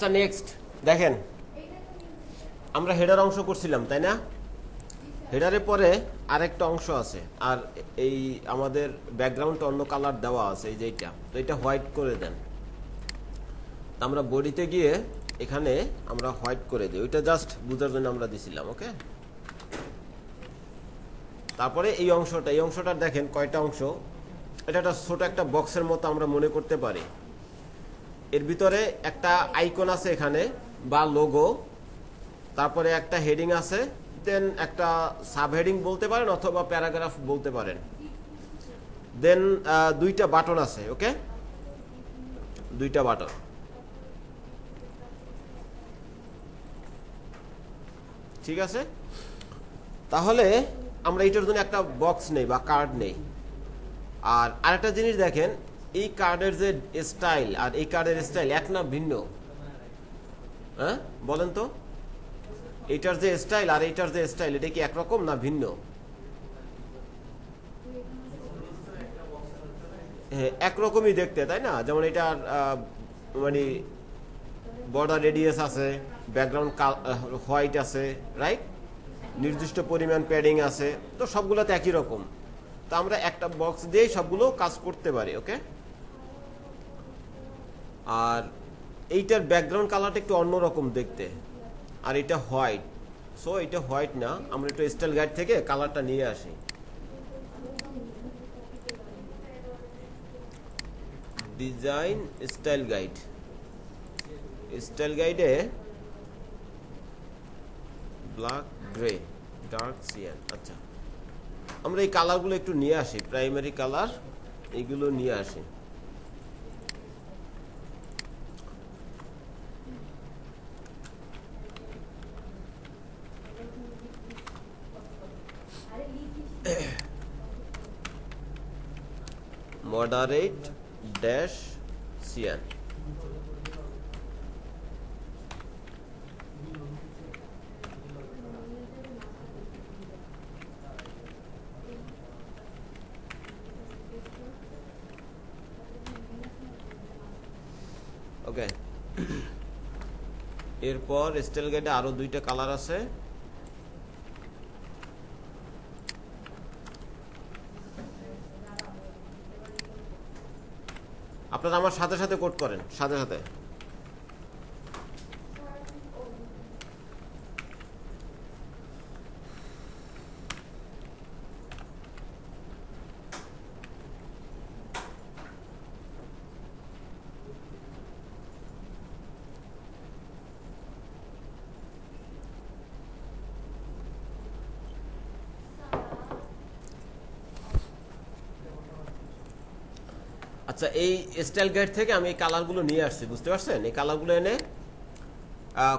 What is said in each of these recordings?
আচ্ছা নেক্সট দেখেন, আমরা হেডার অংশ করছিলাম তাই না? হেডারের পরে আরেকটা অংশ আছে, আর এই আমাদের ব্যাকগ্রাউন্ডটা অন্য কালার দেওয়া আছে, এই যে এইটা, তো এটা হোয়াইট করে দেন। তো আমরা বডিতে গিয়ে এখানে আমরা হোয়াইট করে দিই, ওইটা জাস্ট বোঝার জন্য আমরা দিছিলাম। ওকে, তারপরে এই অংশটা দেখেন কয়টা অংশ। এটা একটা ছোট একটা বক্সের মতো আমরা মনে করতে পারি। এর ভিতরে একটা আইকন আছে এখানে বা লোগো, তারপরে একটা হেডিং আছে, দেন একটা সাব হেডিং বলতে পারেন অথবা প্যারাগ্রাফ বলতে পারেন, দেন দুইটা বাটন আছে। ওকে, দুইটা বাটন। ঠিক আছে, তাহলে আমরা এইটার জন্য একটা বক্স নেই বা কার্ড নেই। আর আরেকটা জিনিস দেখেন, এই কার্ডের যে স্টাইল আর এই কার্ডের স্টাইল এক না ভিন্ন? হ্যাঁ বলেন তো, এইটার যে স্টাইল আর এইটার যে স্টাইল, এটা কি একরকম না ভিন্ন? হ্যাঁ, একরকমই দেখতে, তাই না? যেমন এটার মানে বর্ডার রেডিয়াস আছে, ব্যাকগ্রাউন্ড হোয়াইট আছে, রাইট, নির্দিষ্ট পরিমাণ প্যাডিং আছে, তো সবগুলোতে একই রকম। তো আমরা একটা বক্স দিয়ে সবগুলো কাজ করতে পারি। ওকে, আর এইটার ব্যাকগ্রাউন্ড কালারটা একটু অন্যরকম দেখতে, আর এটা হোয়াইট, সো এটা হোয়াইট না, আমরা একটু স্টাইল গাইড থেকে কালারটা নিয়ে আসি। ডিজাইন স্টাইল গাইড, স্টাইল গাইডে ব্ল্যাক, গ্রে, ডার্ক, সিয়ান। আচ্ছা, আমরা এই কালারগুলো একটু নিয়ে আসি, প্রাইমারি কালার এইগুলো নিয়ে আসি। Moderate dash Sean. ওকে, এরপর স্টাইল গাইডে আরো দুইটা কালার আছে। আপনারা আমার সাথে সাথে কোড করেন, সাথে সাথে। আচ্ছা, এই স্টাইল গাইড থেকে আমি এই কালারগুলো নিয়ে আসছি, বুঝতে পারছেন? এই কালারগুলো এনে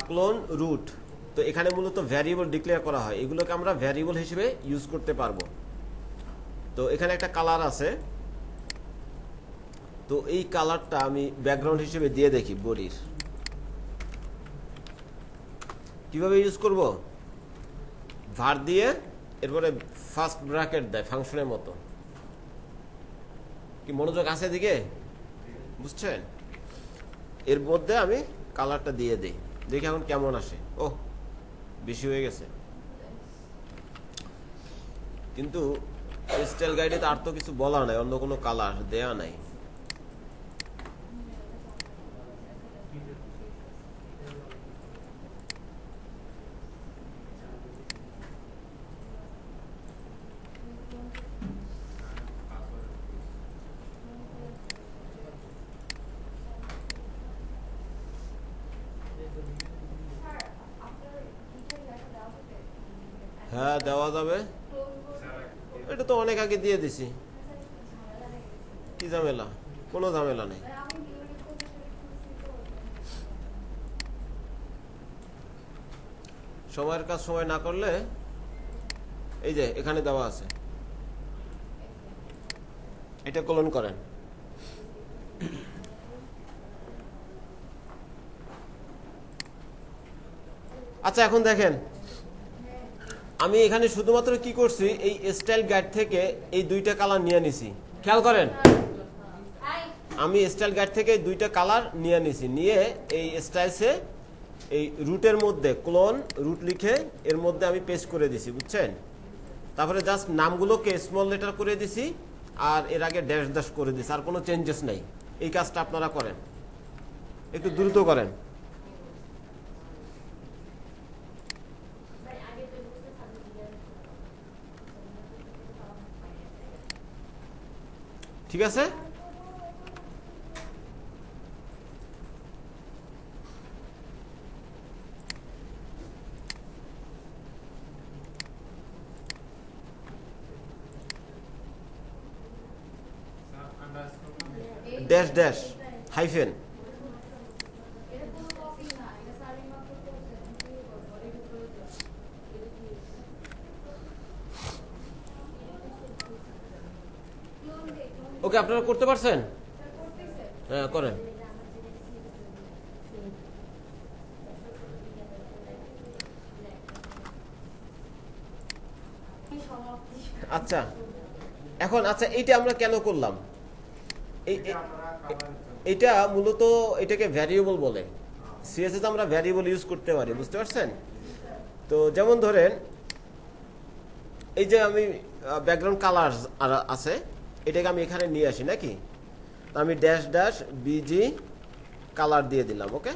ক্লোন রুট, তো এখানে মূলত ভ্যারিয়েবল ডিক্লেয়ার করা হয়, এগুলোকে আমরা ভ্যারিয়েবল হিসেবে ইউজ করতে পারবো। তো এখানে একটা কালার আছে, তো এই কালারটা আমি ব্যাকগ্রাউন্ড হিসেবে দিয়ে দেখি বডির। কিভাবে ইউজ করব? ভার দিয়ে এরপরে ফার্স্ট ব্র্যাকেট দেয় ফাংশনের মতো। কি মনোযোগ আছে এদিকে? বুঝছেন? এর মধ্যে আমি কালারটা দিয়ে দিই, দেখি এখন কেমন আসে। ও বেশি হয়ে গেছে, কিন্তু স্টাইল গাইডে তো আর তো কিছু বলা নাই, অন্য কোনো কালার দেয়া নাই। হ্যাঁ দেওয়া যাবে, এটা তো অনেক আগে দিয়ে দিছি, কি ঝামেলা? কোনো ঝামেলা নেই। সময়ের কাজ সময় না করলে, এই যে এখানে দেওয়া আছে, এটা কলন করেন। আচ্ছা এখন দেখেন, আমি এখানে শুধুমাত্র কি করছি, এই স্টাইল গাইড থেকে এই দুইটা কালার নিয়ে নিছি, খেয়াল করেন। আমি স্টাইল গাইড থেকে দুইটা কালার নিয়ে নিছি, নিয়ে এই স্টাইলসে এই রুটের মধ্যে ক্লোন রুট লিখে এর মধ্যে আমি পেস্ট করে দিছি, বুঝছেন? তারপরে জাস্ট নামগুলোকে স্মল লেটার করে দিছি আর এর আগে ড্যাশ ড্যাশ করে দিছি, আর কোনো চেঞ্জেস নাই। এই কাজটা আপনারা করেন, একটু দ্রুত করেন। ঠিক আছে? Dash dash hyphen. ওকে, আপনারা করতে পারছেন? হ্যাঁ, করেন। আচ্ছা, এখন আচ্ছা এইটা আমরা কেন করলাম? এইটা মূলত এটাকে ভ্যারিয়েবল বলে। সিএসএস আমরা ভ্যারিয়েবল ইউজ করতে পারি, বুঝতে পারছেন? তো যেমন ধরেন এই যে আমি ব্যাকগ্রাউন্ড কালার আছে, এটাকে আমি এখানে নিয়ে আসি নাকি, আমি ড্যাশ ড্যাশ বিজি কালার দিয়ে দিলাম। ওকে,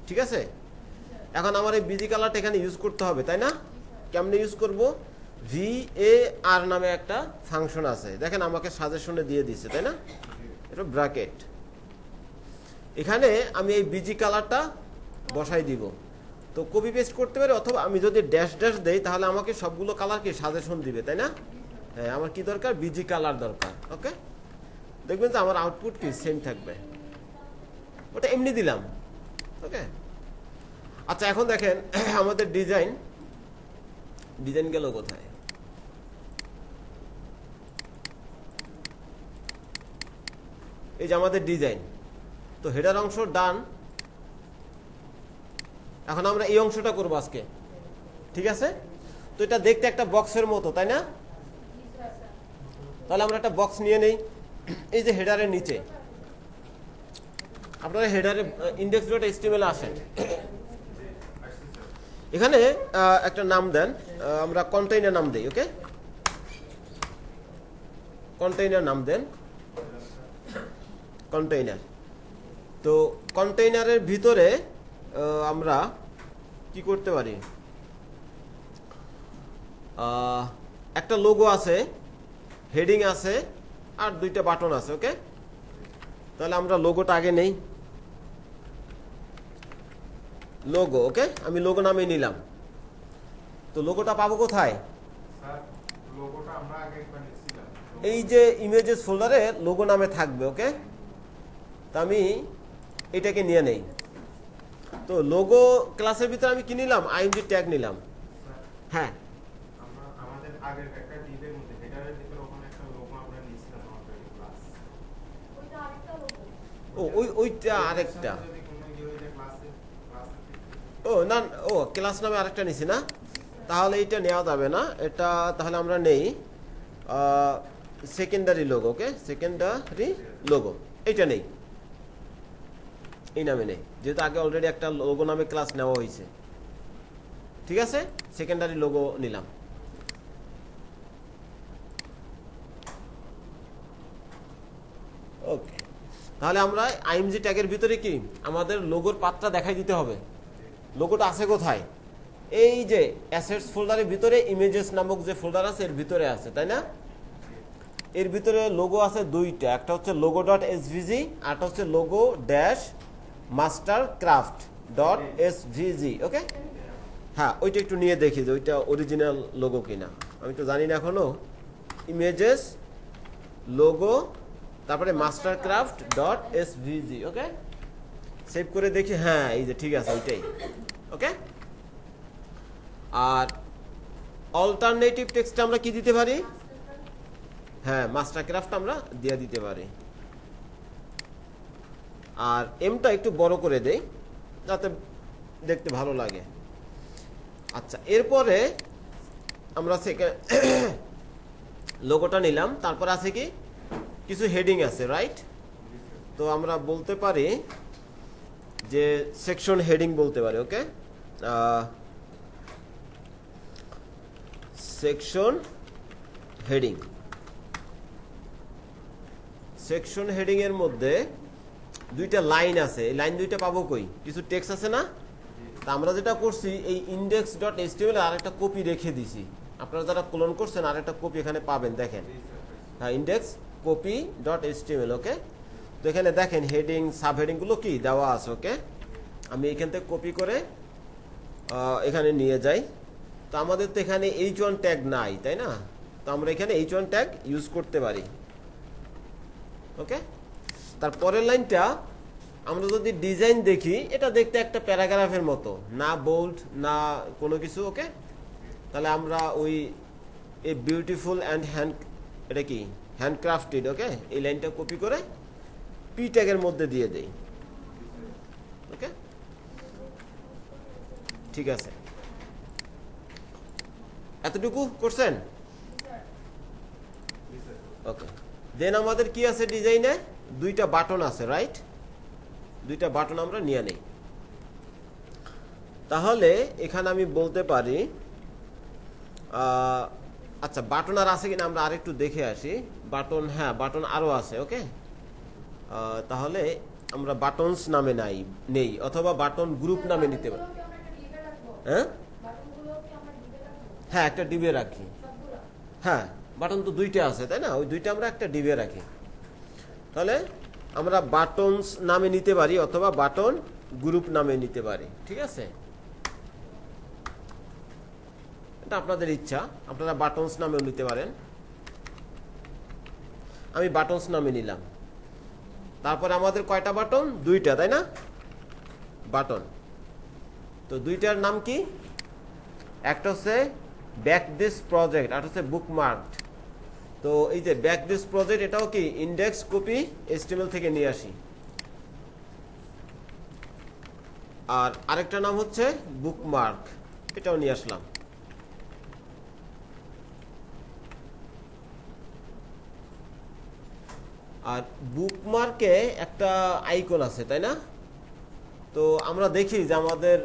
ঠিক আছে? এখন আমার এই বিজি কালারটা এখানে ইউজ করতে হবে, তাই না? কেমনে ইউজ করব? VAR নামে একটা ফাংশন আছে, দেখেন আমাকে সাজেশনে দিয়ে দিচ্ছে, তাই না? এটা ব্র্যাকেট, এখানে আমি এই বিজি কালারটা বসাই দিব। তো কপি পেস্ট করতে পারি, অথবা আমি যদি ড্যাশ ড্যাশ দেই তাহলে আমাকে সবগুলো কালারকে সাজেশন দিবে, তাই না? হ্যাঁ, আমার কি দরকার? বিজি কালার দরকার। ওকে, দেখবেন যে আমার আউটপুট কি সেম থাকবে। ওটা এমনি দিলাম। ওকে, আচ্ছা এখন দেখেন আমাদের ডিজাইন গেল কোথায়? এই যে আমাদের ডিজাইন, তো হেডার অংশ ডান। এখন আমরা এই অংশটা করবো আজকে, ঠিক আছে? তো এটা দেখতে একটা বক্সের মতো, তাই না? তাহলে আমরা একটা বক্স নিয়ে নেই। এই যে হেডারের নিচে আপনারা হেডারে index.html আসেন, এখানে একটা নাম দেন, আমরা কন্টেইনার নাম দেই। ওকে, কন্টেইনার নাম দেন, কন্টেইনার। তো কন্টেইনারের ভিতরে আমরা কি করতে পারি? একটা লোগো আছে, হেডিং আছে, আর দুইটা বাটন আছে। ওকে, তাহলে আমরা লোগোটা আগে নেই, লোগো। ওকে, আমি লোগো নামে নিলাম। তো লোগোটা পাবো কোথায়? এই যে ইমেজেস ফোল্ডারে লোগো নামে থাকবে। ওকে, তা আমি এটাকে নিয়ে নেই। তো লোগো ক্লাসের ভিতরে আমি কি নিলাম? আইএমজি ট্যাগ নিলাম। হ্যাঁ, ওইটা আরেকটা। ও না, ও ক্লাস নামে আরেকটা নিছি না, তাহলে এইটা নেওয়া যাবে না। এটা তাহলে আমরা নেই সেকেন্ডারি লোগো। ওকে, সেকেন্ডারি লোগো এইটা নেই, এই নামে নেই, যেহেতু আগে অলরেডি একটা লোগো নামে ক্লাস নেওয়া হয়েছে। ঠিক আছে, সেকেন্ডারি লোগো নিলাম। ওকে, তাহলে আমরা আইএমজি ট্যাগের ভিতরে কি আমাদের লোগোর পাতটা দেখাই দিতে হবে। লোগোটা আছে কোথায়? এই যে অ্যাসেটস ফোল্ডারের ভিতরে ইমেজেস নামক যে ফোল্ডার আছে এর ভিতরে আছে, তাই না? এর ভিতরে লোগো আছে দুইটা, একটা হচ্ছে লোগো ডট এসভিজি, আরটা হচ্ছে logo dash master craft dot SVG. Okay, হ্যাঁ, ওইটা একটু নিয়ে দেখি যে ওইটা অরিজিনাল লোগো কিনা, আমি তো জানি না এখনো। ইমেজেস লোগো, তারপরে মাস্টার ক্রাফট ডট এসভিজি। ওকে, সেভ করে দেখি। হ্যাঁ, এই যে ঠিক আছে, ওইটাই। ওকে, আর অল্টারনেটিভ টেক্সট আমরা কি দিতে পারি? হ্যাঁ, মাস্টার ক্রাফট আমরা দিয়ে দিতে পারি। আর এমটা একটু বড় করে দেই যাতে দেখতে ভালো লাগে। আচ্ছা, এরপরে আমরা লোগোটা নিলাম, তারপর আছে কি কিছু হেডিং আছে, রাইট? তো আমরা বলতে পারি যে সেকশন হেডিং বলতে পারি। ওকে, সেকশন হেডিং। সেকশন হেডিং এর মধ্যে দুইটা লাইন আছে, এই লাইন দুইটা পাবো কই? কিছু টেক্সট আছে না? তা আমরা যেটা করছি, এই index.html আর একটা কপি রেখে দিছি। আপনারা যারা ক্লোন করছেন আর একটা কপি এখানে পাবেন, দেখেন। হ্যাঁ, ইন্ডেক্স কপি .html। ওকে, তো এখানে দেখেন হেডিং সাব হেডিং গুলো কি দেওয়া আছে। ওকে, আমি এখান থেকে কপি করে এখানে নিয়ে যাই। তো আমাদের তো এখানে h1 ট্যাগ নাই, তাই না? তো আমরা এখানে h1 ট্যাগ ইউজ করতে পারি। ওকে, তারপরের লাইনটা আমরা যদি ডিজাইন দেখি, এটা দেখতে একটা প্যারাগ্রাফের মতো, না বোল্ড না কোনো কিছু। ওকে, তাহলে আমরা ওই এ বিউটিফুল অ্যান্ড এটা কি হ্যান্ডক্রাফটেড। ওকে, এই লাইনটা কপি করে পি ট্যাগের মধ্যে দিয়ে দেই। ওকে, ঠিক আছে, এতটুকু করছেন? ওকে, দেন আমাদের কি আছে ডিজাইনে? দুইটা বাটন আছে, রাইট? দুইটা বাটন আমরা নিয়ে নেই। তাহলে এখানে আমি বলতে পারি, আচ্ছা বাটন আর আছে কিনা আমরা আরেকটু দেখে আসি। বাটন, হ্যাঁ বাটন আরো আছে। ওকে, তাহলে আমরা বাটনস নামে নেই, অথবা বাটন গ্রুপ নামে নিতে পারি। হ্যাঁ হ্যাঁ, একটা ডিবে রাখি। হ্যাঁ, বাটন তো দুইটা আছে, তাই না? ওই দুইটা আমরা একটা ডিবে রাখি। তাহলে আমরা বাটনস নামে নিতে পারি অথবা বাটন গ্রুপ নামে নিতে পারি। ঠিক আছে, এটা আপনাদের ইচ্ছা, আপনারা বাটনস নামেও নিতে পারেন। আমি বাটনস নামে নিলাম। তারপরে আমাদের কয়টা বাটন? দুইটা, তাই না? বাটন তো দুইটার নাম কি? একটা হচ্ছে ব্যাক দিস প্রজেক্ট, আর হচ্ছে বুকমার্ক। তো এই যে ব্যাক দিস প্রজেক্ট, এটাও কি ইন্ডেক্স কপি HTML থেকে নিয়ে আসি। আর আরেকটা নাম হচ্ছে বুকমার্ক, এটাও নিয়ে আসলাম। আর বুকমার্কে একটা আইকন আছে, তাই না? তো আমরা দেখি যে আমাদের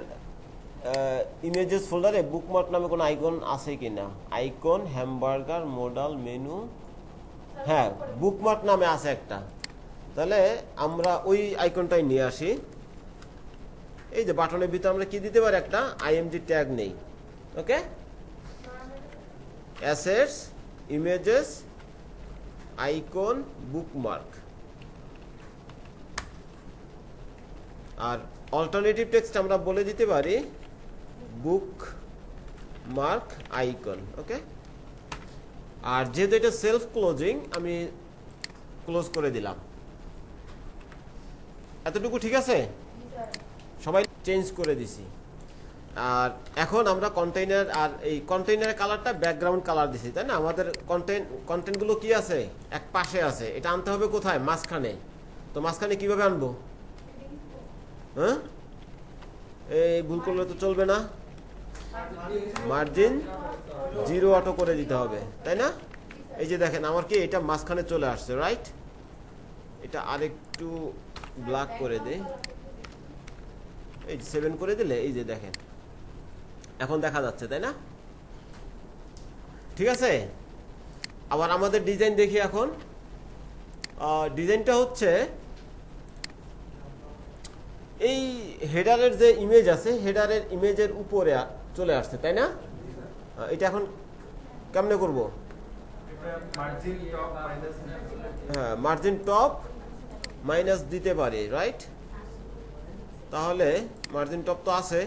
ইমেজেস ফোল্ডারে বুকমার্ক নামে কোনো আইকন আছে কিনা। আইকন, হ্যামবার্গার, মডাল, মেনু, হ্যাঁ বুকমার্ক নামে আছে একটা। তাহলে আমরা ওই আইকনটাই নিয়ে আসি। এই যে বাটনের ভিতরে আমরা কি দিতে পারি? একটা img ট্যাগ নেই। ওকে, অ্যাসেটস, ইমেজেস, আইকন, বুকমার্ক। আর অল্টারনেটিভ টেক্সট আমরা বলে দিতে পারি বুকমার্ক আইকন। ওকে, আর যেহেতু এটা সেলফ ক্লোজিং, আমি ক্লোজ করে দিলাম। এতটুকু ঠিক আছে? সবাই চেঞ্জ করে দিছি। আর এখন আমরা কন্টেইনার, আর এই কন্টেইনারের কালারটা ব্যাকগ্রাউন্ড কালার দিছি, তাই না? আমাদের কন্টেন্টগুলো কি আছে? এক পাশে আছে, এটা আনতে হবে কোথায়? মাঝখানে। তো মাঝখানে কিভাবে আনবো? হ্যাঁ, এই ভুল করলে তো চলবে না। মার্জিন 0 অটো করে দিতে হবে, তাই না? এই যে দেখেন আমার কি এটা মাঝখানে চলে আসছে, রাইট? এটা আরেকটু ব্ল্যাক করে দেই, এই 7 করে দিলে এই যে দেখেন এখন দেখা যাচ্ছে, তাই না? ঠিক আছে, আবার আমাদের ডিজাইন দেখি এখন। ডিজাইনটা হচ্ছে এই হেডারের যে ইমেজ আছে, হেডারের ইমেজের উপরে চলে আসছে, তাই না? এটা এখন কেমনে করব? হ্যাঁ, মার্জিন টপ মাইনাস দিতে পারি, রাইট? তাহলে মার্জিন টপ তো আছে,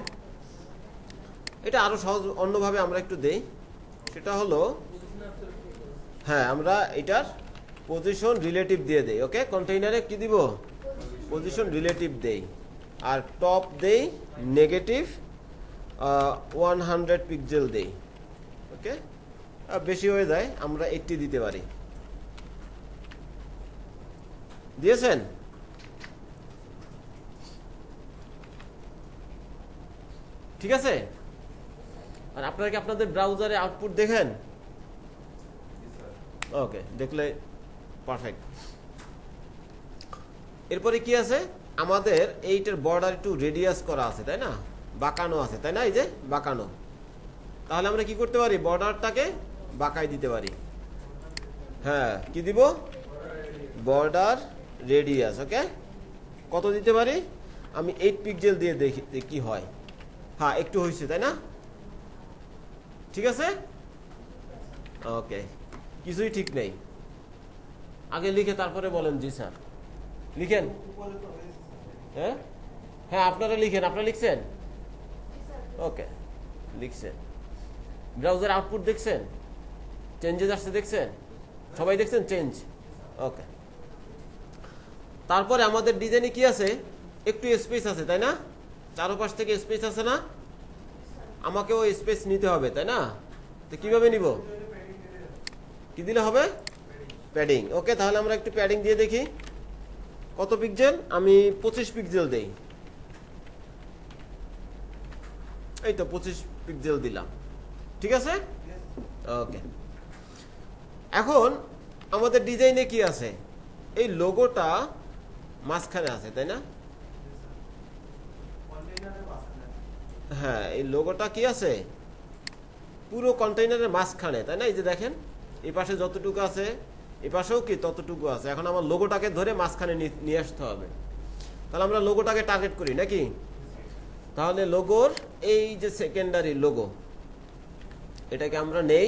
এটা আরো সহজ অন্যভাবে আমরা একটু দেই। সেটা হলো, হ্যাঁ আমরা এটার পজিশন রিলেটিভ দিয়ে দেই। ওকে, কন্টেইনারে কি দিব? পজিশন রিলেটিভ দেই। আর টপ দেই নেগেটিভ 100 পিক্সেল দেই। ওকে, বেশি হয়ে যায় আমরা 80 দিতে পারি। দিয়েছেন? ঠিক আছে। আর আপনারা কি আপনাদের ব্রাউজারে আউটপুট দেখেন? ওকে, দেখলে পারফেক্ট। এরপরে কি আছে, আমাদের এইটার বর্ডার একটু রেডিয়াস করা আছে তাই না, বাঁকানো আছে তাই না, এই যে বাঁকানো। তাহলে আমরা কি করতে পারি, বর্ডারটাকে বাঁকাই দিতে পারি। হ্যাঁ, কি দিব, বর্ডার রেডিয়াস। ওকে, কত দিতে পারি, আমি 8 পিক্সেল দিয়ে দেখি কি হয়। হ্যাঁ, একটু হয়েছে তাই না, ঠিক আছে। ওকে, কিছুই ঠিক নেই, আগে লিখে তারপরে বলেন জি স্যার। লিখেন, হ্যাঁ হ্যাঁ আপনারা লিখেন, আপনারা লিখছেন, ওকে লিখছেন। ব্রাউজার আউটপুট দেখছেন, চেঞ্জেস আসছে দেখছেন, সবাই দেখছেন চেঞ্জ। ওকে, তারপরে আমাদের ডিজাইনে কি আছে, একটু স্পেস আছে তাই না, চারপাশ থেকে স্পেস আছে না, আমাকেও স্পেস নিতে হবে তাই না। তো কিভাবে নিব, কি দিলে হবে, প্যাডিং। ওকে, তাহলে আমরা একটু প্যাডিং দিয়ে দেখি কত পিক্সেল, আমি 25 পিক্সেল দেই, এই তো 25 পিক্সেল দিলাম, ঠিক আছে। ওকে, এখন আমাদের ডিজাইনে কি আছে, এই লোগোটা মাঝখানে আছে তাই না, হ্যাঁ এই লোগোটা কি আছে পুরো কন্টেইনারের মাঝখানে তাই না, এই যে দেখেন এই পাশে যতটুকু আছে এই পাশেও কি ততটুকু আছে। এখন আমার লোগোটাকে ধরে মাঝখানে নিয়ে আসতে হবে, তাহলে আমরা লোগোটাকে টার্গেট করি নাকি। তাহলে লোগোর এই যে সেকেন্ডারি লোগো, এটাকে আমরা নেই।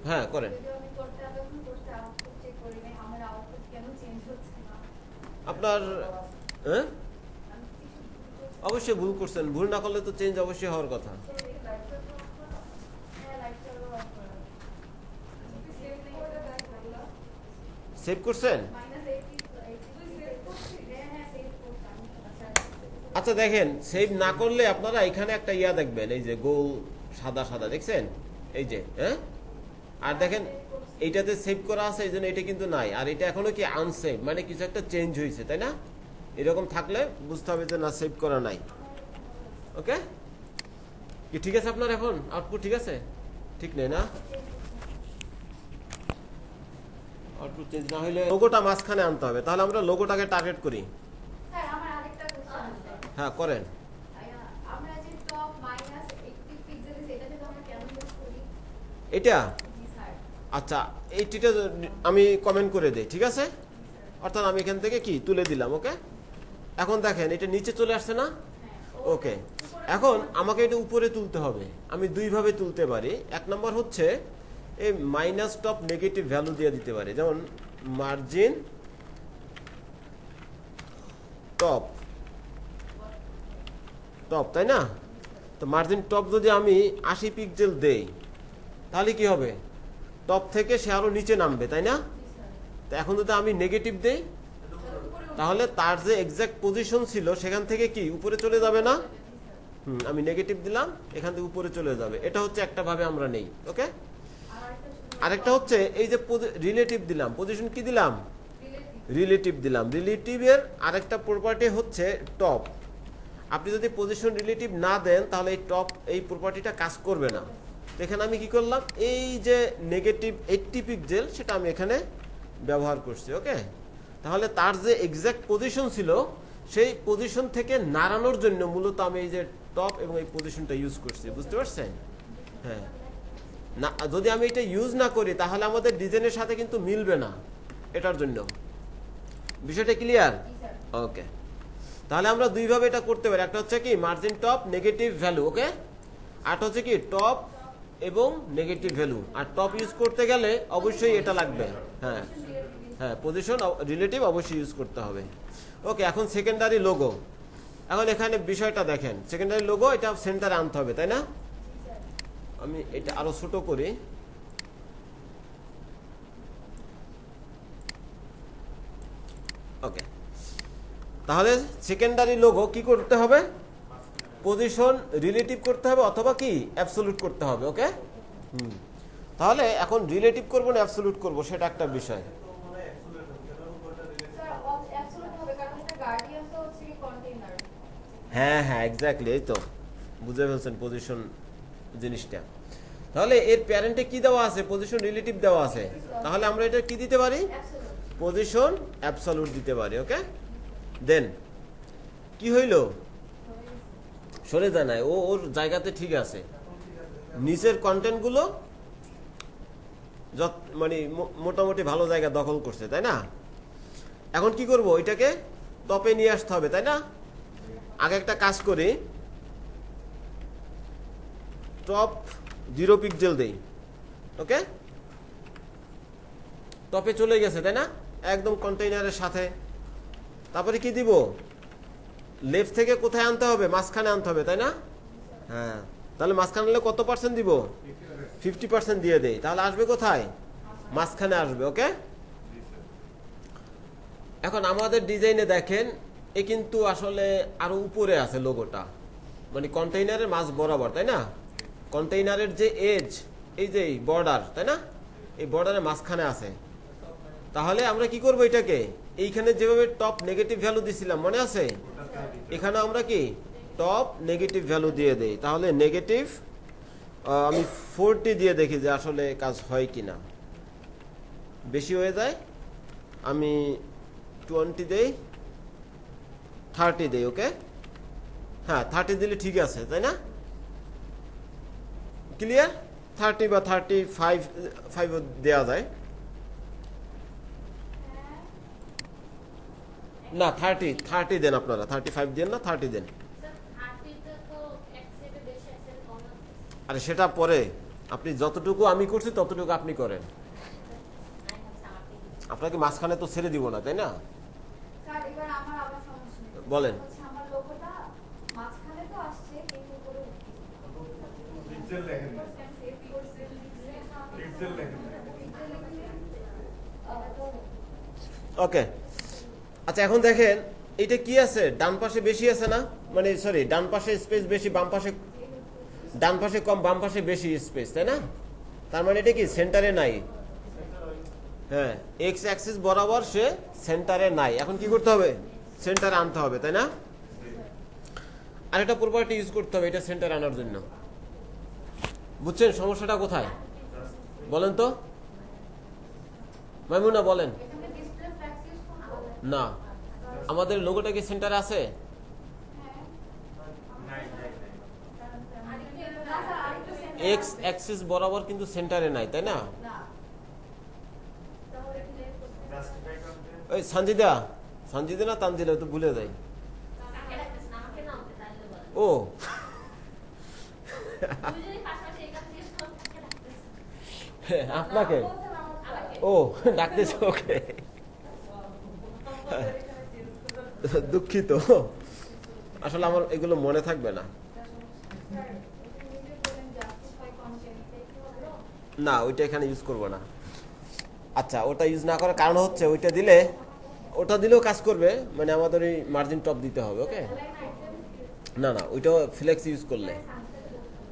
হ্যাঁ করেন, আপনার হ্যাঁ অবশ্যই ভুল করছেন, ভুল না করলে তো চেঞ্জ অবশ্যই হওয়ার কথা। সেভ করছেন, আচ্ছা দেখেন সেভ না করলে আপনারা এখানে একটা ইয়া দেখবেন, এই যে গোল সাদা সাদা দেখছেন, এই যে হ্যাঁ, আর দেখেন এইটাতে সেভ করা আছে, এই জন্য এটা কিন্তু নাই, আর এটা এখনো কি আনসেভ, মানে কিছু একটা চেঞ্জ হয়েছে তাই না। এরকম থাকলে বুঝতে হবে যে না সেভ করা নাই। ওকে, কি ঠিক আছে আপনার এখন আউটপুট ঠিক আছে, ঠিক নেই না, আউটপুট চেঞ্জ না হলে লোগোটা মাঝখানে আনতে হবে। তাহলে আমরা লোগোটাকে টার্গেট করি। হ্যাঁ করেন, এটা আচ্ছা এইটিটা আমি কমেন্ট করে দেই, ঠিক আছে। অর্থাৎ আমি এখান থেকে কি তুলে দিলাম। ওকে, এখন দেখেন এটা নিচে চলে আসছে না। ওকে, এখন আমাকে এটা উপরে তুলতে হবে, আমি দুইভাবে তুলতে পারি। এক নম্বর হচ্ছে এই মাইনাস টপ নেগেটিভ ভ্যালু দিয়ে দিতে পারি, যেমন মার্জিন টপ টপ তাই না। তো মার্জিন টপ যদি আমি 80 পিক্সেল দেই তাহলে কি হবে, টপ থেকে সে আরো নিচে নামবে তাই না। তো এখন যদি আমি নেগেটিভ দেই তাহলে তার যে এক্সাক্ট পজিশন ছিল সেখান থেকে কি উপরে চলে যাবে না। আমি নেগেটিভ দিলাম, এখান থেকে উপরে চলে যাবে। এটা হচ্ছে একটা ভাবে আমরা নেই। ওকে, আরেকটা হচ্ছে এই যে রিলেটিভ দিলাম, পজিশন কি দিলাম, রিলেটিভ দিলাম। রিলেটিভের আরেকটা প্রপার্টি হচ্ছে টপ। আপনি যদি পজিশন রিলেটিভ না দেন তাহলে এই টপ এই প্রপার্টিটা কাজ করবে না। এখানে আমি কি করলাম, এই যে নেগেটিভ 80 পিক্সেল সেটা আমি এখানে ব্যবহার করছি। ওকে, তাহলে তার যে এক্সাক্ট পজিশন ছিল সেই পজিশন থেকে নাড়ানোর জন্য মূলত আমি এই যে টপ এবং এই পজিশনটা ইউজ করছি, বুঝতে পারছেন। হ্যাঁ, না যদি আমি এটা ইউজ না করি তাহলে আমাদের ডিজাইনের সাথে কিন্তু মিলবে না, এটার জন্য। বিষয়টা ক্লিয়ার। ওকে, তাহলে আমরা দুইভাবে এটা করতে পারি, একটা হচ্ছে কি মার্জিন টপ নেগেটিভ ভ্যালু। ওকে, আর হচ্ছে কি টপ এবং নেগেটিভ ভ্যালু। আর টপ ইউজ করতে গেলে অবশ্যই এটা লাগবে। হ্যাঁ হ্যাঁ, পজিশন রিলেটিভ অবশ্যই ইউজ করতে হবে। ওকে, এখন সেকেন্ডারি লোগো। এখন এখানে বিষয়টা দেখেন, সেকেন্ডারি লোগো এটা সেন্টারে আনতে হবে তাই না। আমি এটা আরো ছোট করি। ওকে, তাহলে সেকেন্ডারি লোগো কি করতে হবে, পজিশন রিলেটিভ করতে হবে অথবা কি অ্যাবসলিউট করতে হবে। ওকে, তাহলে এখন রিলেটিভ করব না অ্যাবসলিউট করব সেটা একটা বিষয়। হ্যাঁ হ্যাঁ এক্স্যাক্টলি, এই তো বুঝে ফেলছেন পজিশন জিনিসটা। তাহলে এর প্যারেন্টে কি দেওয়া আছে? পজিশন রিলেটিভ দেওয়া আছে। তাহলে আমরা এটা কি দিতে পারি? পজিশন অ্যাবসলিউট দিতে পারি। ওকে, দেন কি হইল? সরে যায় না, ও ওর জায়গাতে ঠিক আছে। নিচের কন্টেন্টগুলো মানে মোটামুটি ভালো জায়গা দখল করছে, তাই না? এখন কি করব? এটাকে টপে নিয়ে আসতে হবে, তাই না? আগে একটা কাজ করি, টপ 0 পিক্সেল দেই। ওকে, টপে চলে গেছে, তাই না? একদম কন্টেইনারের সাথে। তারপরে কি দিব? লেফট থেকে কোথায় আনতে হবে? মাঝখানে আনতে হবে, তাই না? হ্যাঁ, তাহলে মাঝখানে হলে কত পার্সেন্ট দিব? 50% দিয়ে দেই। তাহলে আসবে কোথায়? মাঝখানে আসবে। ওকে, এখন আমাদের ডিজাইনে দেখেন, এ কিন্তু আসলে আরো উপরে আছে লোগোটা, মানে কন্টেইনারের মাঝ বরাবর, তাই না? কন্টেইনারের যে এজ, এই যে বর্ডার, তাই না? এই বর্ডারের মাঝখানে আছে। তাহলে আমরা কি করব? এটাকে এইখানে যেভাবে টপ নেগেটিভ ভ্যালু দিছিলাম, মনে আছে? এখানে আমরা কি টপ নেগেটিভ ভ্যালু দিয়ে দেই। তাহলে নেগেটিভ আমি 40 দিয়ে দেখি যে আসলে কাজ হয় কিনা। বেশি হয়ে যায়, আমি 20 দেই, 30 দেই। ওকে, হ্যাঁ 30 দিলে ঠিক আছে, তাই না? ক্লিয়ার? 30 বা 35 দেওয়া যায় না। 30 দেন আপনারা, 35 দেন না, 30 দেন। আরে সেটা পরে, আপনি যতটুকু আমি করছি ততটুকু আপনি করেন। আপনাকে মাঝখানে তো ছেড়ে দিব না, তাই না? বলেন। ওকে, আচ্ছা এখন দেখেন এটা কি আছে? ডান পাশে বেশি আছে না, মানে সরি, ডান পাশে স্পেস বেশি, বাম পাশে, ডান পাশে কম, বাম পাশে বেশি স্পেস, তাই না? তার মানে এটা কি সেন্টারে নাই? হ্যাঁ, এক্স অ্যাক্সিস বরাবর সে সেন্টারে নাই। এখন কি করতে হবে? সেন্টারে আনতে হবে, তাই না? আরেকটা প্রপার্টি ইউজ করতে হবে এটা সেন্টারে আনার জন্য। বুঝছেন সমস্যাটা কোথায়? বলেন তো মাইমুনা, বলেন। না, আমাদের লোগোটা কি সেন্টারে আছে? এক্স অ্যাক্সিস বরাবর কিন্তু সেন্টারে নাই, তাই না? ওই সঞ্জিদা না তানজিলা, তো ভুলে যাই। ও আপনাকে, ও ডাকতেছে। ওকে, দুঃখিত, আসলে আমার এগুলো মনে থাকবে না। না, ওইটা এখানে ইউজ করব না। আচ্ছা, ওটা ইউজ না করার কারণ হচ্ছে ওইটা দিলেও কাজ করবে, মানে আমাদের ওই মার্জিন টপ দিতে হবে। ওকে, না ওইটা ফ্লেক্স ইউজ করলে।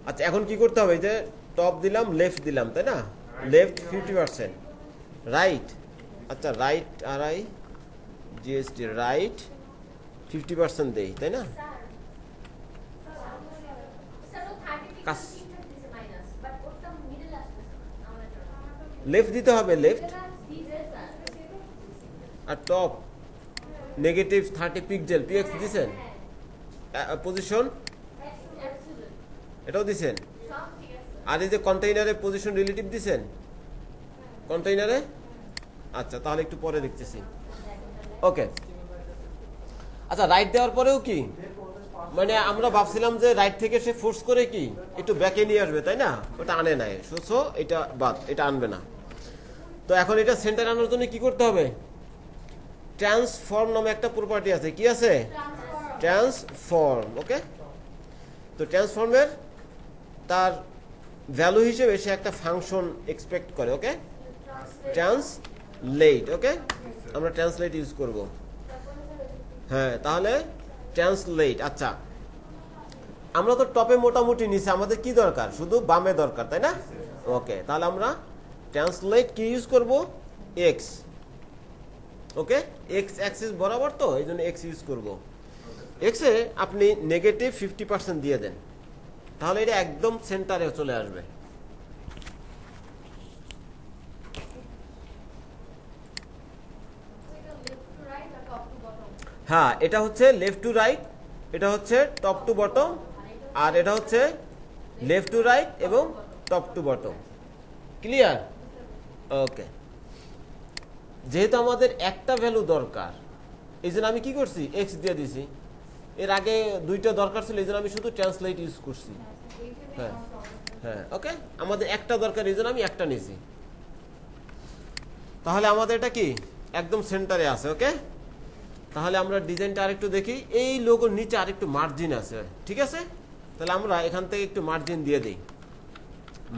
আচ্ছা, এখন কি করতে হবে? যে টপ দিলাম, লেফট দিলাম, তাই না? লেফট 50%, রাইট, আচ্ছা রাইট আরআই জিএসটি, রাইট 50% দেই, তাই না? লেফট দিতে হবে, লেফট। আর টপ নেগেটিভ 30 পিক্সেল, পিএক্স দিছেন? পজিশন এটাও দিছেন? আর এই যে কন্টেইনারে পজিশন রিলেটিভ দিছেন কন্টেইনারে? আচ্ছা, তাহলে একটু পরে দেখতেছি। ওকে, আচ্ছা, রাইট দেওয়ার পরেও কি, মানে আমরা ভাবছিলাম যে রাইট থেকে সে ফোর্স করে কি একটু ব্যাকে নিয়ে আসবে, তাই না? ওটা আনে নাই, সো এটা বাদ, এটা আনবে না। তো এখন এটা সেন্টার আনার জন্য কি করতে হবে? ট্রান্সফর্ম নামে একটা প্রপার্টি আছে। কি আছে? ট্রান্সফর্ম। ওকে, তো ট্রান্সফর্মের তার ভ্যালু হিসেবে সে একটা ফাংশন এক্সপেক্ট করে। ওকে, ট্রান্সলেট। ওকে, আমরা ট্রান্সলেট ইউজ করব। হ্যাঁ, তাহলে ট্রান্সলেট। আচ্ছা, আমরা তো টপে মোটামুটি নিচে, আমাদের কি দরকার? শুধু বামে দরকার, তাই না? ওকে, তাহলে আমরা ট্রান্সলেট কি ইউজ করব? এক্স। ওকে, এক্স অ্যাক্সিস বরাবর, তো এই জন্য এক্স ইউজ করব। এক্সে আপনি নেগেটিভ 50% দিয়ে দেন, তাহলে এটা একদম সেন্টারে চলে আসবে। হ্যাঁ, এটা হচ্ছে লেফট টু রাইট, এটা হচ্ছে টপ টু বটম, আর এটা হচ্ছে লেফট টু রাইট এবং টপ টু বটম। ক্লিয়ার? ওকে। যেহেতু আমাদের একটা ভ্যালু দরকার, এই জন্য আমি কি করছি, এক্স দিয়ে দিছি। এর আগে দুইটা দরকার ছিল, এই জন্য আমি শুধু ট্রান্সলেট ইউজ করছি। হ্যাঁ হ্যাঁ, ওকে। আমাদের একটা দরকার, এই জন্য আমি একটা নিয়েছি। তাহলে আমাদের এটা কি একদম সেন্টারে আছে। ওকে, তাহলে আমরা ডিজাইনটা আরেকটু দেখি। এই লোগোর নিচে আরেকটু মার্জিন আছে, ঠিক আছে? তাহলে আমরা এখান থেকে একটু মার্জিন দিয়ে দিই।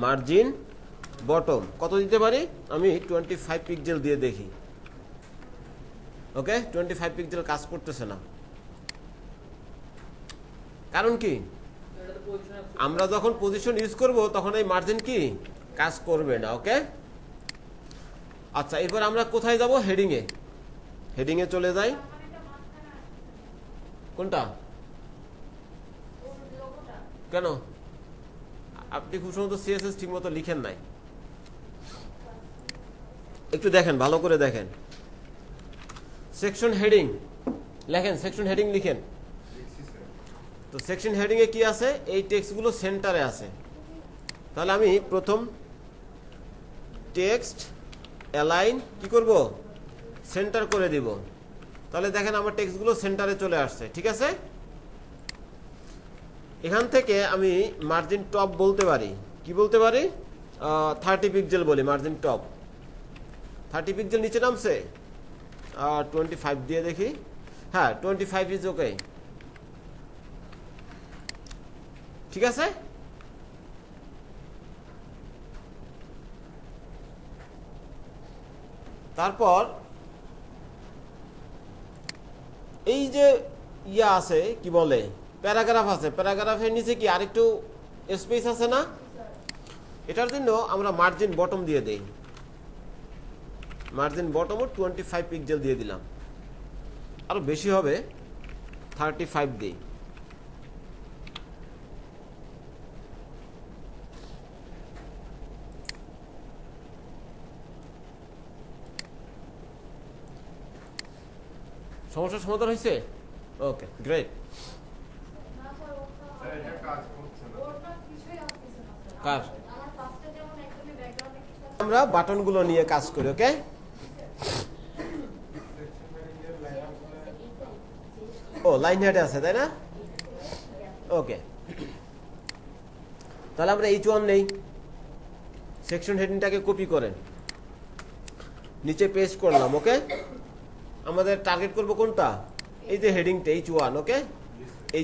মার্জিন বটম কত দিতে পারি? আমি 25 পিক্সেল দিয়ে দেখি। ওকে, 25 পিক্সেল কাজ করতেছে না। কারণ কি, আমরা যখন পজিশন ইউজ করব তখন এই মার্জিন কি কাজ করবে না। ওকে, আচ্ছা, এরপর আমরা কোথায় যাব? হেডিং এ। হেডিং এ চলে যাই। কোনটা? কেন? আপনি খুব সম্ভবত সিএসএস ঠিক মতো লিখেন নাই। একটু দেখেন, ভালো করে দেখেন। সেকশন হেডিং লেখেন, সেকশন হেডিং লিখেন। তো সেকশন হেডিং এ কি আছে? এই টেক্সটগুলো সেন্টারে আছে। তাহলে আমি প্রথম টেক্সট অ্যালাইন কি করব? সেন্টার করে দিব। তাহলে দেখেন আমার টেক্সটগুলো সেন্টারে চলে আসছে, ঠিক আছে? এখান থেকে আমি মার্জিন টপ বলতে পারি। কি বলতে পারি? 30 পিক্সেল বলি মার্জিন টপ। 30 পিক্সেল নিচে নামছে, 25 দিয়ে দেখি। হ্যাঁ, 25 ইজ ওকে, ঠিক আছে? তারপর এই যে ইয়া আছে, কি বলে, প্যারাগ্রাফ আছে। প্যারাগ্রাফের নিচে কি আরেকটু স্পেস আছে না? এটার জন্য আমরা মার্জিন বটম দিয়ে দেই। মার্জিন বটমও 25 পিক্সেল দিয়ে দিলাম। আরো বেশি হবে, 35 দিই। সমস্যার সমাধান হয়েছে? ওকে, গ্রেট। কার? আমরা বাটনগুলো নিয়ে কাজ করি। ওকে, ও লাইন হেডে আছে, তাই না? ওকে, তাহলে আমরা H1 নেই। সেকশন হেডিংটাকে কপি করেন, নিচে পেস্ট করলাম। ওকে, আমাদের টার্গেট করব কোনটা? এই যে হেডিংটা H1। ওকে,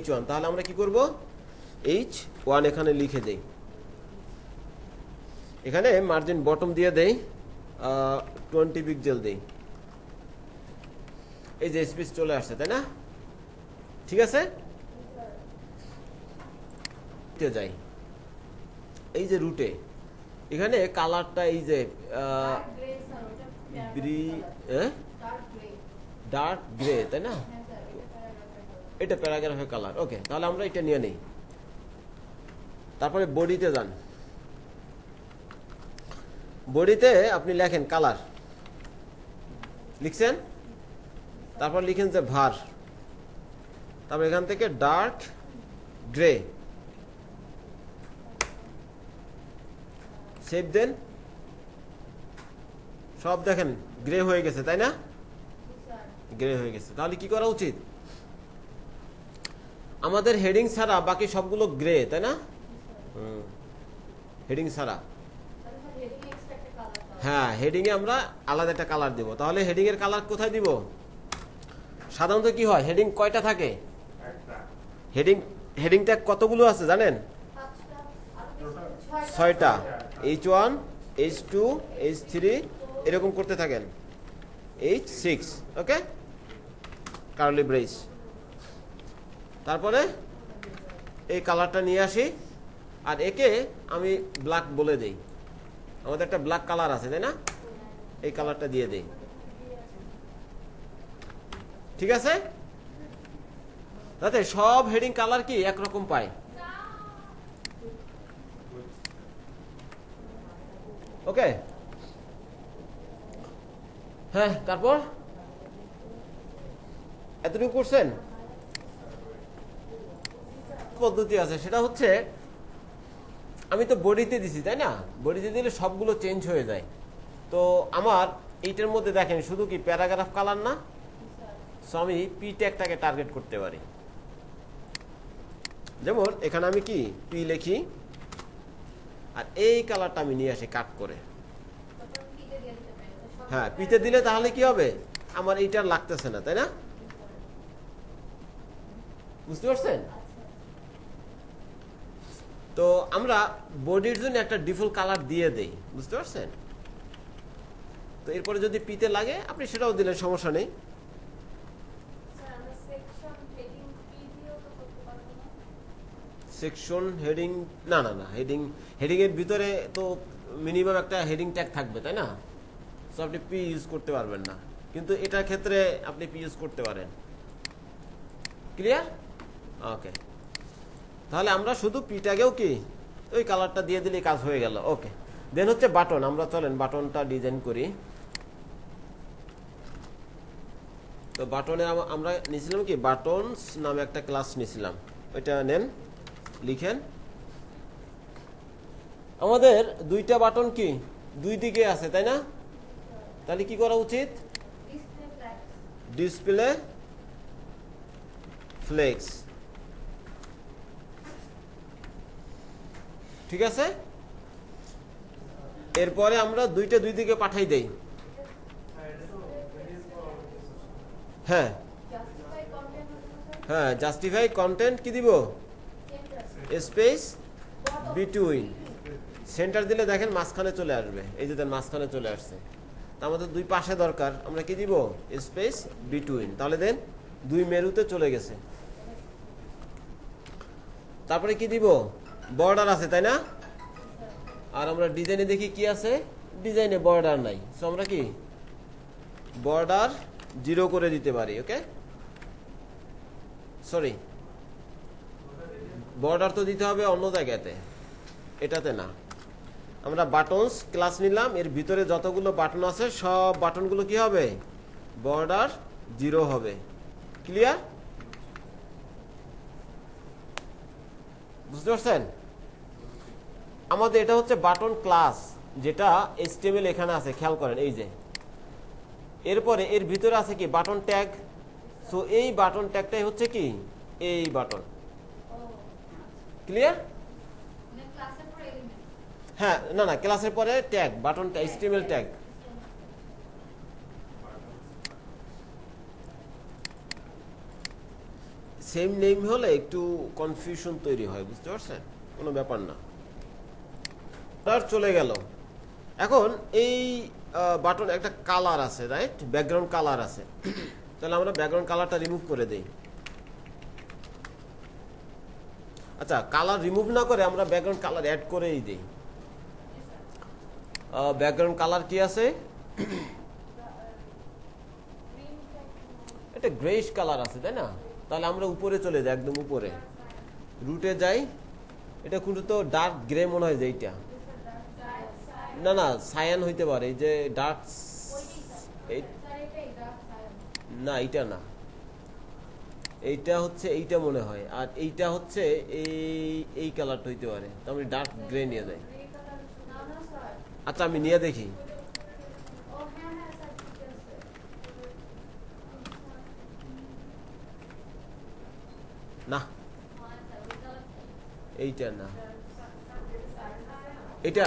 H1। তাহলে আমরা কি করব? H1 এখানে লিখে দেই। এখানে মার্জিন বটম দিয়ে দেই, 20 পিক্সেল দেই। এই যে স্পেস চলে আসছে, তাই না? ঠিক আছে, যাই। এই যে রুটে এখানে কালারটা, এই যে ডার্ক গ্রে, তাই না? এটা প্যারাগ্রাফের কালার। ওকে, তাহলে আমরা এটা নিয়ে নেই। তারপরে বডিতে যান। বডিতে আপনি লেখেন কালার, লিখছেন। তারপর লিখেন যে ভার। তারপর এখান থেকে ডার্ক গ্রে, সেভ দেন। সব দেখেন গ্রে হয়ে গেছে, তাই না? গ্রে হয়ে গেছে। তাহলে কি করা উচিত? আমাদের হেডিং ছাড়া বাকি সবগুলো গ্রে, তাই না? হেডিং ছাড়া। হ্যাঁ, হেডিং এ আমরা আলাদা একটা কালার দিব। তাহলে হেডিং এর কালার কোথায় দিব? সাধারণত কি হয়, হেডিং কয়টা থাকে? হেডিং ট্যাগ কতগুলো আছে জানেন? 6টা। H1, H2, H3 এরকম করতে থাকেন। H6। ওকে, কার্লি ব্রেস। তারপরে এই কালারটা নিয়ে আসি, আর একে আমি ব্ল্যাক বলে দেই। আমাদের একটা ব্ল্যাক কালার আছে, তাই না? এই কালারটা দিয়ে দেই, ঠিক আছে? যাতে সব হেডিং কালার কি একরকম পায়। ওকে, হ্যাঁ। তারপর এতটুকু করছেন? পদ্ধতি আছে, সেটা হচ্ছে আমি তো বডিতে দিছি তাই না, বডিতে দিলে সবগুলো চেঞ্জ হয়ে যায়। তো আমার এইটার মধ্যে দেখেন শুধু কি প্যারাগ্রাফ কালার না, সো আমি পি ট্যাগটাকে টার্গেট করতে পারি। যেমন এখানে আমি কি পি লিখি আর এই কালারটা আমি নিয়ে আসি কাট করে। হ্যাঁ, পিতে দিলে তাহলে কি হবে, আমার এইটার লাগতেছে না তাই না, বুঝতে পারছেন? তো আমরা বডির জন্য একটা ডিফল্ট কালার দিয়ে দেই, বুঝতে পারছেন? তো এরপরে যদি পিতে লাগে আপনি সেটাও দিলেন, সমস্যা নেই। সেকশন হেডিং না না না, হেডিং এর ভিতরে তো মিনিমাম একটা হেডিং ট্যাগ থাকবে তাই না, সো আপনি পি ইউজ করতে পারবেন না, কিন্তু এটার ক্ষেত্রে আপনি পি ইউজ করতে পারেন। ক্লিয়ার? ওকে, তাহলে আমরা শুধু পি ট্যাগেও কি ওই কালারটা দিয়ে দিলেই কাজ হয়ে গেল। ওকে, দেন হচ্ছে বাটন। আমরা চলেন বাটনটা ডিজাইন করি। তো বাটনে আমরা নিয়েছিলাম কি বাটনস নামে একটা ক্লাস নিয়েছিলাম, ওইটা নেন, লিখেন। আমাদের দুইটা বাটন কি দুই দিকে আছে তাই না, তাহলে কি করা উচিত, ডিসপ্লে ফ্লেক্স, ঠিক আছে? এরপরে আমরা দুইটা দুই দিকে পাঠাই দেই। হ্যাঁ হ্যাঁ, জাস্টিফাই কন্টেন্ট কি দিব, স্পেস বিটুইন, সেন্টার দিলে দেখেন মাঝখানে চলে আসবে, এই যে মাঝখানে চলে আসছে। তা আমাদের দুই পাশে দরকার, আমরা কি দিব, স্পেস বিটুইন, তাহলে দেন দুই মেরুতে চলে গেছে। তারপরে কি দিব, বর্ডার আছে তাই না, আর আমরা ডিজাইনে দেখি কি আছে, ডিজাইনে বর্ডার নাই, সো আমরা কি বর্ডার 0 করে দিতে পারি। ওকে, সরি, বর্ডার তো দিতে হবে অন্য জায়গাতে, এটাতে না। আমরা বাটনস ক্লাস নিলাম, এর ভিতরে যতগুলো বাটন আছে সব বাটনগুলো কি হবে, বর্ডার 0 হবে। ক্লিয়ার? বুঝতে পারছেন? আমাদের এটা হচ্ছে বাটন ক্লাস, যেটা HTML এখানে আছে, খেয়াল করেন এই যে। এরপরে এর ভিতরে আছে কি বাটন ট্যাগ, সো এই বাটন ট্যাগটাই হচ্ছে কি এই বাটন। ক্লিয়ার? হ্যাঁ, না না, ক্লাসের পরে ট্যাগ, বাটনটা HTML ট্যাগ। সেম নেম হলে একটু কনফিউশন তৈরি হয়, বুঝতে পারছেন? কোনো ব্যাপার না, তার চলে গেল। এখন এই বাটন একটা কালার আছে, রাইট, ব্যাকগ্রাউন্ড কালার আছে, তাহলে আমরা ব্যাকগ্রাউন্ড কালারটা রিমুভ করে দেই। আচ্ছা, কালার রিমুভ না করে আমরা ব্যাকগ্রাউন্ড কালার অ্যাড করেই দিই। ব্যাকগ্রাউন্ড কালার কি আছে, এটা গ্রেইশ কালার আছে তাই না, তাহলে আমরা উপরে চলে যাই, একদম উপরে রুটে যাই। এটা কিন্তু তো ডার্ক গ্রে মনে হয় যে এইটা, না না সায়ান হইতে পারে, এই যে ডার্ক, না এইটা না, এইটা হচ্ছে এইটা মনে হয়, আর এইটা হচ্ছে এই কালারটা হইতে পারে, তো আমি ডার্ক গ্রে নিয়ে যাই। আচ্ছা, আমি নিয়ে দেখি। না, এইটা না, এটা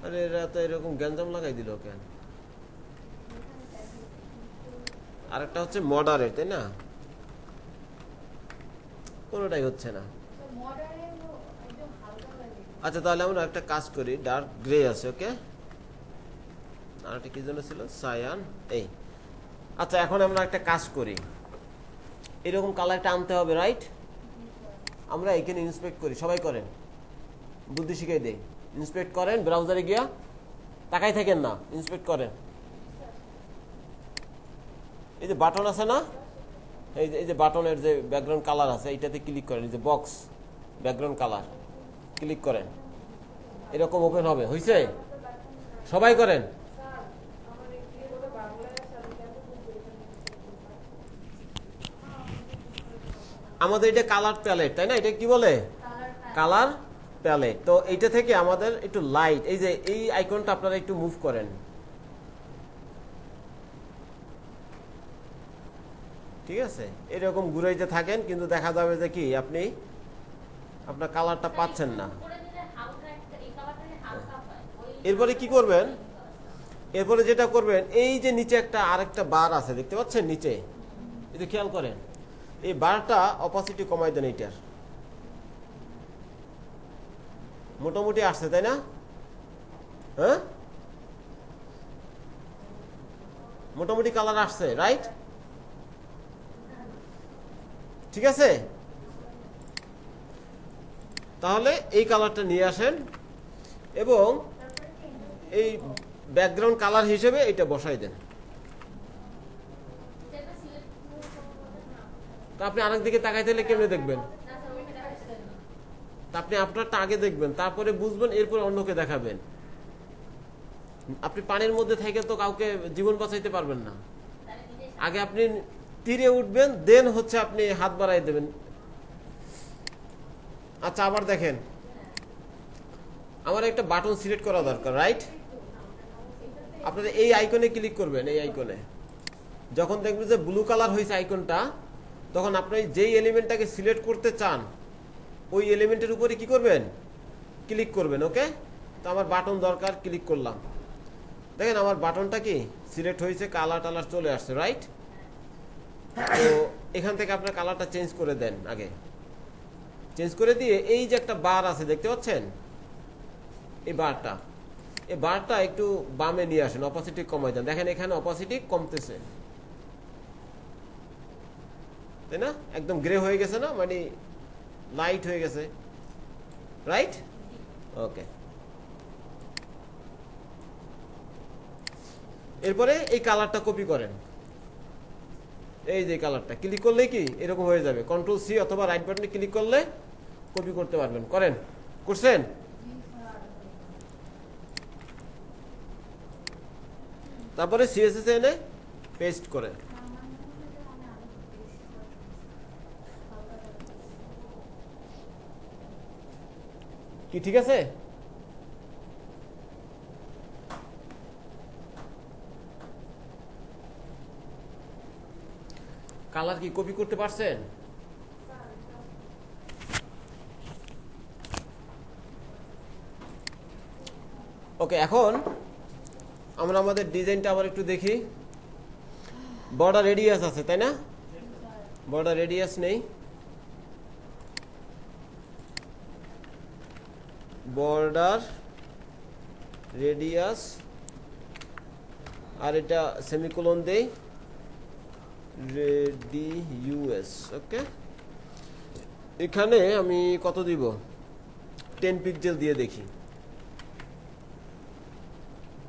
আরে এরা তো এরকম গ্যাঞ্জাম লাগাই দিল কেন? আরেকটা হচ্ছে মডারেট তাই না, কোনোটাই হচ্ছে না। আচ্ছা, তাহলে আমরা একটা কাজ করি, ডার্ক গ্রে আছে, ওকে, আর একটা কি জন্য ছিল, সায়ান, এই। আচ্ছা, এখন আমরা একটা কাজ করি, এরকম কালারটা আনতে হবে, রাইট? আমরা এখানে ইন্সপেক্ট করি, সবাই করেন, বুদ্ধি শিখাই দেই। ইন্সপেক্ট করেন, ব্রাউজারে গিয়া তাকাই থাকেন না, ইন্সপেক্ট করেন। এই যে বাটন আছে না, এই যে বাটনের যে ব্যাকগ্রাউন্ড কালার আছে, এইটাতে ক্লিক করেন, এই যে বক্স, ব্যাকগ্রাউন্ড কালার ক্লিক করেন, এরকম ওপেন হবে। হয়েছে? সবাই করেন। আমাদের এটা কালার প্যালেট, তাই না? এটা কি বলে? Colour palette. তো এইটা থেকে আমাদের একটু লাইট, এই যে এই আইকনটা আপনারা একটু মুভ করেন, ঠিক আছে? এরকম ঘুরাইতে থাকেন, কিন্তু দেখা যাবে যে কি আপনি আপনার কালারটা পাচ্ছেন না। এরপরে কি করবেন? এরপরে যেটা করবেন, এই যে নিচে একটা আরেকটা বার আছে, দেখতে পাচ্ছেন নিচে? এটা খেয়াল করেন, এই বারটা অপাসিটি কমাই দেন। এইটার মোটামুটি আসছে, তাই না? হ্যাঁ, মোটামুটি কালার আসছে, রাইট? ঠিক আছে, তাহলে এই কালারটা নিয়ে আসেন এবং এই ব্যাকগ্রাউন্ড কালার হিসেবে এটা বসাই দেন। তা আপনি আরেক দিকে তাকাই দিলে কেমনে দেখবেন? তা আপনি আপনারটা আগে দেখবেন, তারপরে বুঝবেন, এরপরে অন্যকে দেখাবেন। আপনি পানির মধ্যে থেকে তো কাউকে জীবন বাঁচাইতে পারবেন না। আগে আপনি তীরে উঠবেন, দেন হচ্ছে আপনি হাত বাড়াই দেবেন। আচ্ছা, আবার দেখেন, আমার একটা বাটন সিলেক্ট করা দরকার, রাইট? আপনারা এই আইকনে ক্লিক করবেন। এই আইকনে যখন দেখবেন যে ব্লু কালার হয়েছে আইকনটা, তখন আপনি যেই এলিমেন্টটাকে সিলেক্ট করতে চান ওই এলিমেন্টের উপরে কি করবেন? ক্লিক করবেন। ওকে, তো আমার বাটন দরকার, ক্লিক করলাম। দেখেন আমার বাটনটা কি সিলেক্ট হয়েছে, কালার টালার চলে আসছে, রাইট? তো এখান থেকে আপনার কালারটা চেঞ্জ করে দেন। আগে চেঞ্জ করে দিয়ে এই যে একটা বার আছে, দেখতে পাচ্ছেন? এই বারটা একটু বামে নিয়ে আসেন, অপাসিটি কমাই দেন। দেখেন এখানে অপাসিটি কমতেছে, তাই না? একদম গ্রে হয়ে গেছে না, মানে লাইট হয়ে গেছে, রাইট? ওকে, এরপরে এই কালারটা কপি করেন। এই যে কালারটা ক্লিক করলে কি এরকম হয়ে যাবে, কন্ট্রোল সি অথবা রাইট বাটনে ক্লিক করলে কপি করতে পারবেন। করেন? করছেন? তারপরে সিএসএস এনে পেস্ট করেন। কি ঠিক আছে? কালার কি কপি করতে পারছেন? ওকে, এখন আমরা আমাদের ডিজাইনটা আবার একটু দেখি। বর্ডার রেডিয়াস আছে, তাই না? বর্ডার রেডিয়াস নেই, বর্ডার রেডিয়াস, আর এটা সেমিকোলন দেই, রেডিউস। ওকে, এখানে আমি কত দিব? 10 পিক্সেল দিয়ে দেখি।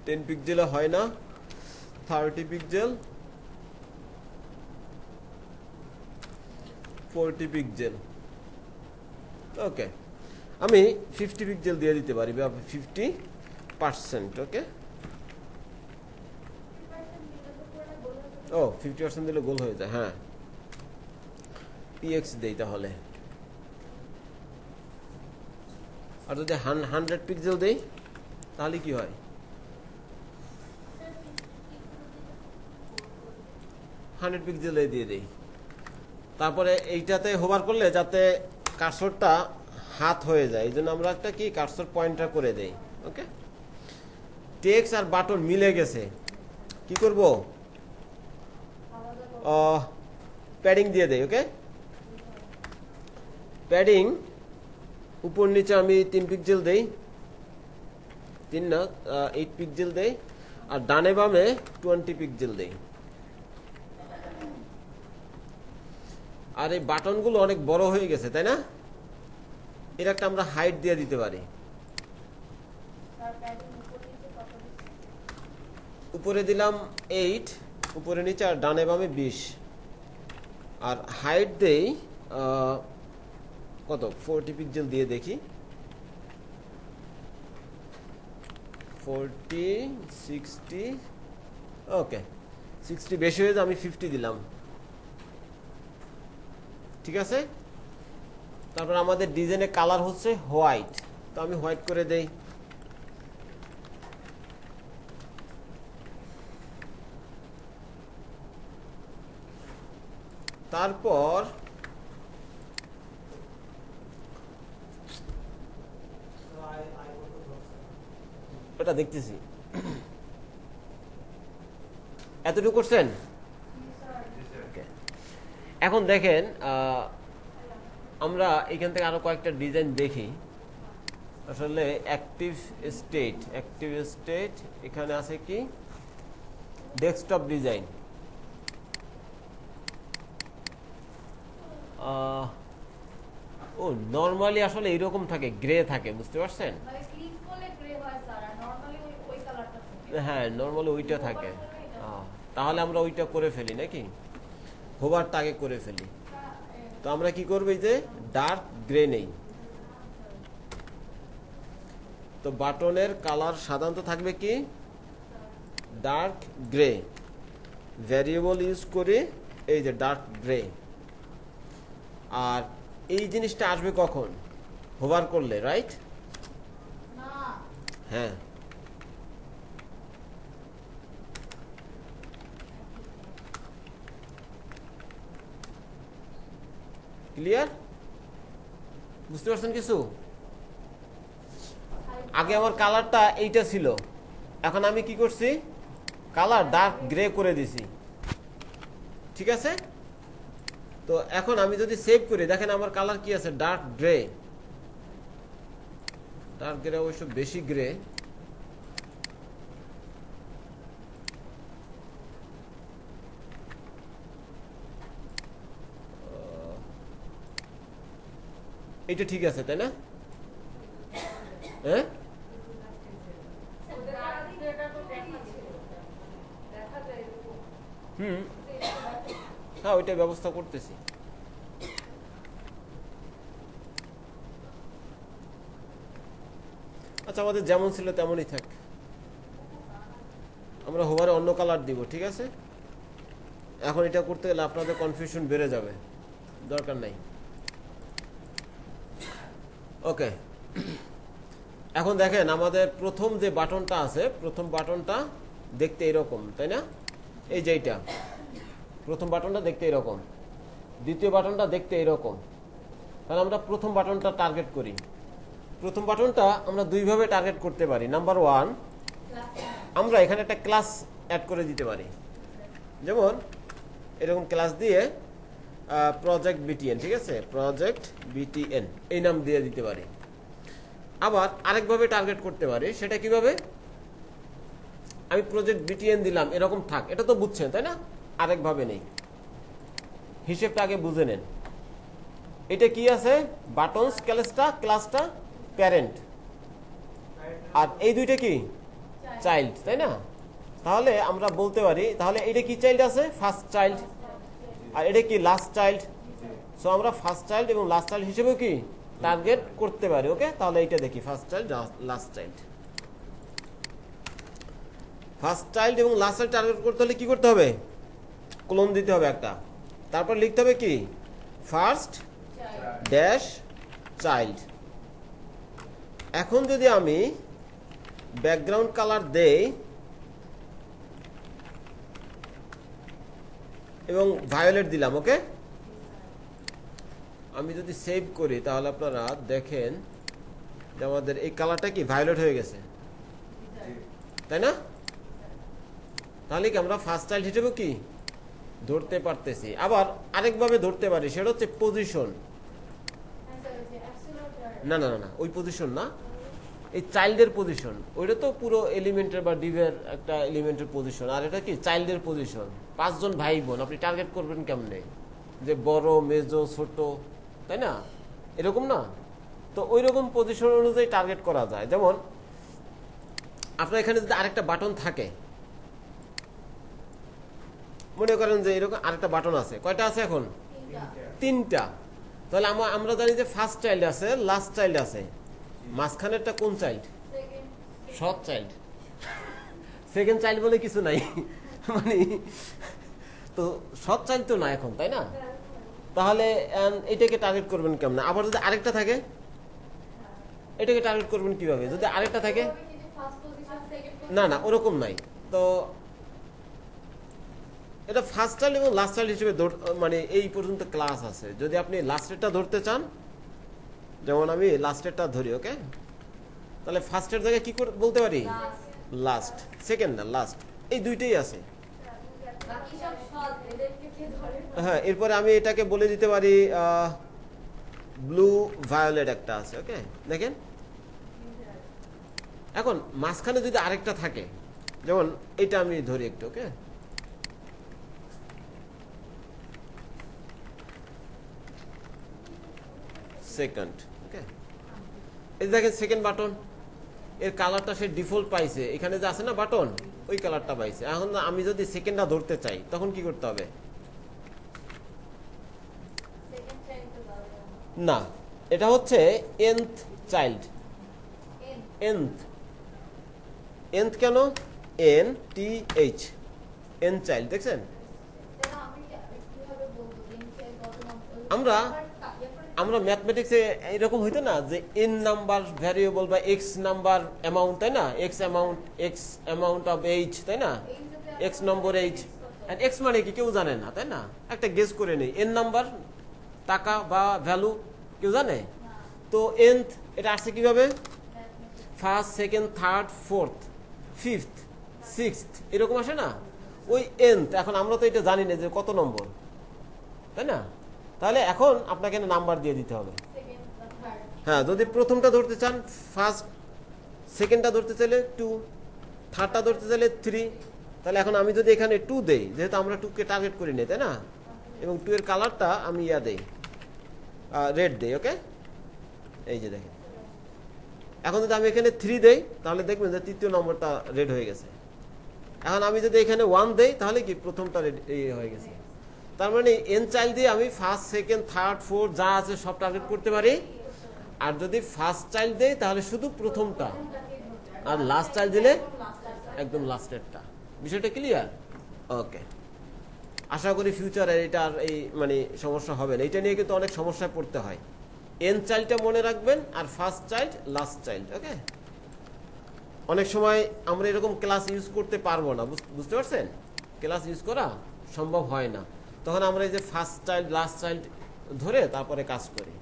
10 পিক্সেলে হয় না, 30 পিক্সেল, 40 পিক্সেল। ওকে, আমি 50 পিক্সেল দিয়ে দিতে পারি, 50%। ওকে, ও 50% দিলে গোল হয়ে যায়। হ্যাঁ, পিএক্স দেই তাহলে। আর যদি 100 পিক্সেল দেই তাহলে কি হয়? 100 পিক্সেল দিয়ে দেই। তারপরে এইটাতে হোভার করলে যাতে কার্সরটা হাত হয়ে যায়, এই জন্য আমরা একটা কি কার্সর পয়েন্টার করে দেই। ওকে, টেক্সট আর বাটন মিলে গেছে, কি করব? প্যাডিং দিয়ে দেই। ওকে, প্যাডিং উপর নিচে আমি 3 পিক্সেল দেই, 3 না 8 পিক্সেল দেই, আর ডানে বামে 20 পিক্সেল দেই। আর এই বাটনগুলো অনেক বড় হয়ে গেছে, তাই না? এর একটা আমরা হাইট দিয়ে দিতে পারি। উপরে দিলাম 8, উপরে নিচে, আর ডানে বামে 20। আর হাইট দেই কত 40 পিক্সেল দিয়ে দেখি 40 60 ওকে 60 বেশি হয়ে যায় আমি 50 দিলাম ঠিক আছে তারপর আমাদের ডিজাইনের কালার হচ্ছে হোয়াইট তো আমি হোয়াইট করে দেই তারপর এটা দেখতেছি এতটুকু করছেন এখন দেখেন আমরা এখান থেকে আরো কয়েকটা ডিজাইন দেখি আসলে অ্যাক্টিভ স্টেট এখানে আছে কি ডেস্কটপ ডিজাইন ও নরমালি আসলে এরকম থাকে গ্রে থাকে বুঝতে পারছেন হ্যাঁ নরমালি ওইটা থাকে তাহলে আমরা ওইটা করে ফেলি নাকি হোভারটা আগে করে ফেলি তো আমরা কি করব এই যে ডার্ক গ্রে নেই তো বাটনের কালার সাধারণত থাকবে কি ডার্ক গ্রে ভ্যারিয়েবল ইউজ করে এই যে ডার্ক গ্রে আর এই জিনিসটা আসবে কখন হোভার করলে রাইট হ্যাঁ ক্লিয়ার বুঝতে পারছেন কিছু আগে আমার কালারটা এইটা ছিল এখন আমি কি করছি কালার ডার্ক গ্রে করে দিছি ঠিক আছে তো এখন আমি যদি সেভ করি দেখেন আমার কালার কি আছে ডার্ক গ্রে অবশ্য বেশি গ্রে এটা ঠিক আছে তাই না হ্যাঁ হ্যাঁ ওইটা ব্যবস্থা করতেছি আচ্ছা আমাদের যেমন ছিল তেমনই থাক আমরা হোভারে অন্য কালার দিব ঠিক আছে এখন এটা করতে গেলে আপনাদের কনফিউশন বেড়ে যাবে দরকার নাই ওকে এখন দেখেন আমাদের প্রথম যে বাটনটা আছে প্রথম বাটনটা দেখতে এরকম তাই না এই যে এইটা প্রথম বাটনটা দেখতে এরকম দ্বিতীয় বাটনটা দেখতে এরকম তাহলে আমরা প্রথম বাটনটা টার্গেট করি প্রথম বাটনটা আমরা দুইভাবে টার্গেট করতে পারি নাম্বার 1 আমরা এখানে একটা ক্লাস অ্যাড করে দিতে পারি যেমন এরকম ক্লাস দিয়ে প্রজেক্ট বিটিএন ঠিক আছে প্রজেক্ট বিটিএন এই নাম দিয়ে দিতে পারি আবার আরেকভাবে টার্গেট করতে পারি সেটা কিভাবে আমি প্রজেক্ট বিটিএন দিলাম এরকম থাক এটা তো বুঝছেন তাই না আরেকভাবে নেই হিসেবটা আগে বুঝে নেন এটা কি আছে বাটনস ক্লাসটা প্যারেন্ট আর এই দুইটা কি চাইল্ড তাই না তাহলে আমরা বলতে পারি তাহলে এটা কি চাইল্ড আছে ফার্স্ট চাইল্ড আর এটা কি লাস্ট চাইল্ড সো আমরা ফার্স্ট চাইল্ড এবং লাস্ট চাইল্ড হিসেবেও কি টার্গেট করতে পারি ওকে তাহলে এটা দেখি first child last child first child এবং লাস্ট চাইল্ড টার্গেট করতে হলে কি করতে হবে কোলন দিতে হবে একটা তারপর লিখতে হবে কি ফার্স্ট ড্যাশ চাইল্ড এখন যদি আমি ব্যাকগ্রাউন্ড কালার দেই এবং ভায়োলেট দিলাম ওকে আমি যদি সেভ করি তাহলে আপনারা দেখেন যে আমাদের এই কালারটা কি ভায়োলেট হয়ে গেছে তাই না তাহলে কি আমরা ফার্স্ট চাইল্ড হিসেবে কি ধরতে পারতেছি আবার আরেকভাবে ধরতে পারি সেটা হচ্ছে পজিশন না না না ওই পজিশন না এই চাইল্ডের পজিশন ওইটা তো পুরো এলিমেন্টের বা ডিভের একটা এলিমেন্টের পজিশন আর এটা কি চাইল্ডের পজিশন 5 জন ভাই বোন আপনি টার্গেট করবেন কেমনে যে বড় মেজো ছোট তাই না এরকম না তো ওই রকম পজিশন অনুযায়ী টার্গেট করা যায় যেমন আপনার এখানে যদি আরেকটা বাটন থাকে মনে করেন যে এরকম আরেকটা বাটন আছে কয়টা আছে এখন 3টা তাহলে আমরা জানি যে ফার্স্ট চাইল্ড আছে, লাস্ট চাইল্ড আছে, মাঝখানেরটা কোন child? Short child. Second child বলে কিছু নাই, মানে তো শর্ট চাইল্ড তো না এখন, তাই না? তাহলে এটাকে টার্গেট করবেন কেমন? আবার যদি আরেকটা থাকে এটাকে টার্গেট করবেন কিভাবে? যদি আরেকটা থাকে, না না ওরকম নাই। তো এটা ফার্স্ট চাইল্ড এবং লাস্ট চাইল্ড হিসেবে মানে এই পর্যন্ত ক্লাস আছে। যদি আপনি লাস্টেরটা ধরতে চান, যেমন আমি লাস্টেরটা ধরি, ওকে, তাহলে ফার্স্টের জায়গায় কি বলতে পারি? লাস্ট। সেকেন্ড না, লাস্ট, এই দুইটাই আছে। হ্যাঁ, এরপরে আমি এটাকে বলে দিতে পারি ব্লু ভায়োলেট একটা আছে, ওকে। দেখেন এখন মাঝখানে যদি আরেকটা থাকে, যেমন এটা আমি ধরি একটু, ওকে, সেকেন্ড, ওকে, এই দেখেন সেকেন্ড বাটন, এর কালারটা সে ডিফল্ট পাইছে, এখানে যে আছে না বাটন, ওই কালারটা পাইছে। এখন আমি যদি সেকেন্ডটা ধরতে চাই তখন কি করতে হবে? না, এটা হচ্ছে nth চাইল্ড। nth কেন? NTH, n চাইল্ড, দেখছেন? আমরা ম্যাথমেটিক্সে এরকম হইতো না যে n নাম্বার ভ্যারিয়েবল বা x নাম্বার অ্যামাউন্ট, তাই না? x অ্যামাউন্ট অফ h, তাই না? x number h, and x মানে কি কেউ জানে না, তাই না? একটা গেস করে নেই, n নাম্বার টাকা বা ভ্যালু কেউ জানে? তো nth এটা আসছে কিভাবে? First, second, third, fourth, fifth, sixth, এরকম আসে না? ওই nth। এখন আমরা তো এটা জানি না যে কত নম্বর, তাই না? তাহলে এখন আপনাকে নাম্বার দিয়ে দিতে হবে। হ্যাঁ, যদি প্রথমটা ধরতে চান ফার্স্ট, সেকেন্ডটা ধরতে চাইলে 2, থার্ডটা ধরতে চাইলে 3। তাহলে এখন আমি যদি এখানে 2 দেই, যেহেতু আমরা 2 কে টার্গেট করি নি, তাই না? এবং 2 এর কালারটা আমি দেই রেড দেই, ওকে, এই যে দেখেন। এখন যদি আমি এখানে 3 দেই, তাহলে দেখবেন যে তৃতীয় নম্বরটা রেড হয়ে গেছে। এখন আমি যদি এখানে 1 দেই, তাহলে কি প্রথমটা রেড হয়ে গেছে। তার মানে n চাইল্ড দিয়ে আমি ফার্স্ট, সেকেন্ড, থার্ড, ফোর্থ যা আছে সব টার্গেট করতে পারি। আর যদি ফার্স্ট চাইল্ড দেই তাহলে শুধু প্রথমটা, আর লাস্ট চাইল্ড দিলে একদম লাস্টেরটা। বিষয়টা ক্লিয়ার? ওকে, আশা করি ফিউচারে এটার এই মানে সমস্যা হবে না। এটা নিয়ে কিন্তু অনেক সমস্যায় পড়তে হয়। n চাইল্ডটা মনে রাখবেন, আর ফার্স্ট চাইল্ড, লাস্ট চাইল্ড, ওকে। অনেক সময় আমরা এরকম ক্লাস ইউজ করতে পারবো না, বুঝতে পারছেন? ক্লাস ইউজ করা সম্ভব হয় না, তখন আমরা এই যে ফার্স্ট চাইল্ড, লাস্ট চাইল্ড ধরে তারপরে কাজ করি।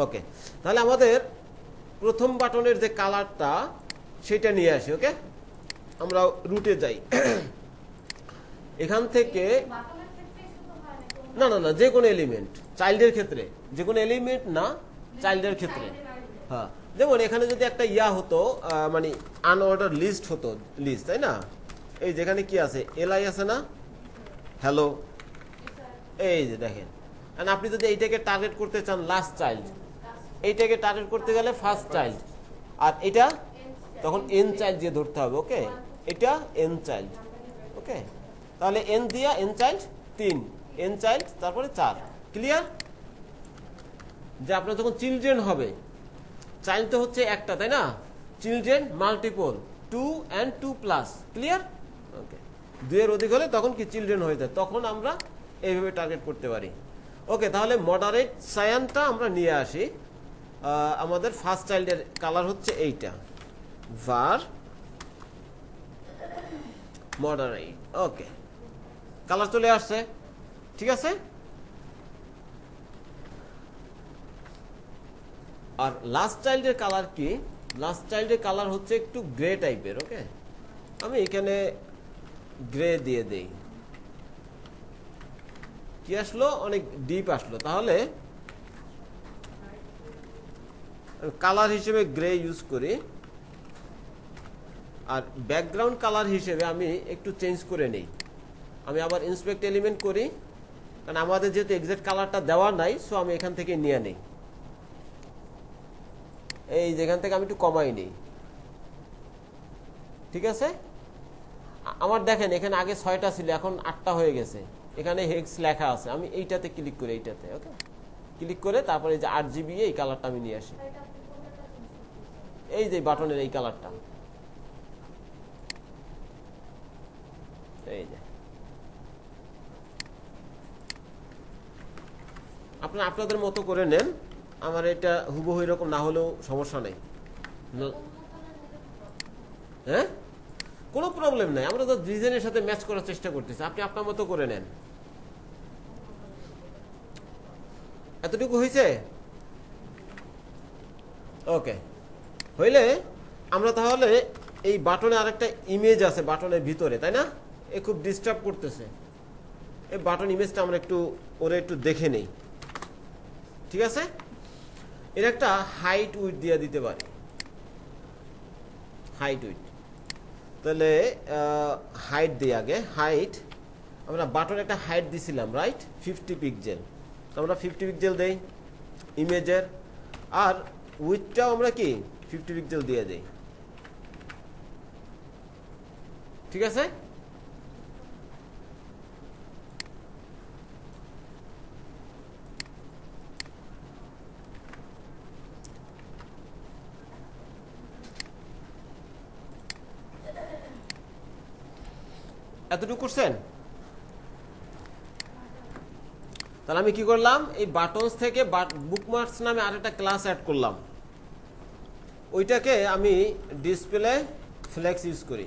ওকে, তাহলে আমাদের প্রথম বাটনের যে কালারটা সেটা নিয়ে আসি, ওকে। আমরা রুটে যাই। এখান থেকে না না না, যে কোনো এলিমেন্ট, চাইল্ডের ক্ষেত্রে যে কোনো এলিমেন্ট না, চাইল্ডের ক্ষেত্রে। হ্যাঁ, যেমন এখানে যদি একটা হতো, মানে আনঅর্ডার লিস্ট হতো, লিস্ট, তাই না? এই যেখানে কি আছে, এলআই আছে না, হ্যালো, এই যে দেখেন। আর আপনি যদি এইটাকে টার্গেট করতে চান লাস্ট চাইল্ড, এইটাকে টার্গেট করতে গেলে ফার্স্ট চাইল্ড, আর এটা তখন n চাইল্ড দিয়ে ধরতে হবে, ওকে। এটা n চাইল্ড, ওকে। তাহলে n দিয়া n চাইল্ড 3, n চাইল্ড তারপরে 4। ক্লিয়ার? যে আপনার যখন চিলড্রেন হবে, চাইল্ড তো হচ্ছে একটা, তাই না? Children multiple 2 and 2+। ক্লিয়ার? ওকে, 2 এর অধিক হলে তখন কি চিলড্রেন হয়ে যায়, তখন আমরা এইভাবে টার্গেট করতে পারি। ওকে, তাহলে মডারেট সায়ানটা আমরা নিয়ে আসি। আমাদের ফার্স্ট চাইল্ডের কালার হচ্ছে এইটা, var মডারেট। ওকে, কালার চলে আসছে, ঠিক আছে। আর লাস্ট চাইল্ডের কালার কি? লাস্ট চাইল্ডের কালার হচ্ছে একটু গ্রে টাইপের, ওকে। আমি এখানে গ্রে দিয়ে দেই। কি আসলো? অনেক ডিপ আসলো। তাহলে কালার হিসেবে গ্রে ইউজ করি, আর ব্যাকগ্রাউন্ড কালার হিসেবে আমি একটু চেঞ্জ করে নেই। আমি আবার ইন্সপেক্ট এলিমেন্ট করি, কারণ আমাদের যেহেতু এক্সাক্ট কালারটা দেওয়া নাই, সো আমি এখান থেকে নিয়ে নেই। এই যেখান থেকে আমি একটু কমাই নেই, ঠিক আছে। আমার দেখেন এখানে আগে 6টা ছিল, এখন 8টা হয়ে গেছে। এখানে হেক্স লেখা আছে, আমি এইটাতে ক্লিক করি, এইটাতে, ওকে। ক্লিক করে তারপরে এই যে 8GB এই কালারটা আমি নিয়ে আসি, এই যে বাটনের এই কালারটা, এই যে আপনারা আপনাদের মতো করে নেন। আমার এটা হুবহু এরকম না হলেও সমস্যা নেই। হ্যাঁ, কোনো প্রবলেম নাই, আমরা তো ডিজাইনের সাথে ম্যাচ করার চেষ্টা করতেছি, আপনি আপনার মতো করে নেন। এতটুকু হয়েছে? ওকে, হইলে আমরা তাহলে এই বাটনে আরেকটা ইমেজ আছে বাটনের ভিতরে, তাই না? এ খুব ডিস্টার্ব করতেছে, এই বাটন ইমেজটা আমরা ওরে একটু দেখে নেই, ঠিক আছে? এর একটা হাইট উইডথ দিয়ে দিতে পারি, হাইট উইডথ। তাহলে হাইট দিই আগে, হাইট আমরা বাটন একটা হাইট দিছিলাম, রাইট? 50 পিক্সেল, আমরা 50 পিক্সেল দেই ইমেজের, আর উইডথটাও আমরা কি 50 পিক্সেল দিয়ে দেই, ঠিক আছে? এতটুকু করছেন? তাহলে আমি কি করলাম, এই বাটনস থেকে বুকমার্কস নামে আরেকটা ক্লাস অ্যাড করলাম, ওইটাকে আমি ডিসপ্লে ফ্লেক্স ইউজ করি।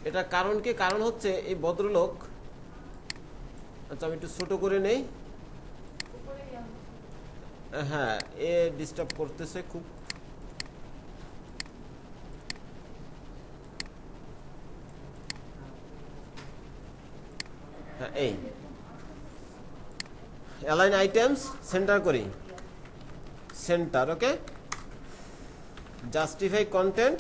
এটা কারণ কি? কারণ হচ্ছে এই ভদ্রলোক, আচ্ছা আমি একটু ছোট করে নেই, হ্যাঁ এ ডিস্টার্ব করতেছে খুব। হ্যাঁ, এই অ্যালাইন আইটেমস সেন্টার করি, সেন্টার, ওকে। জাস্টিফাই কন্টেন্ট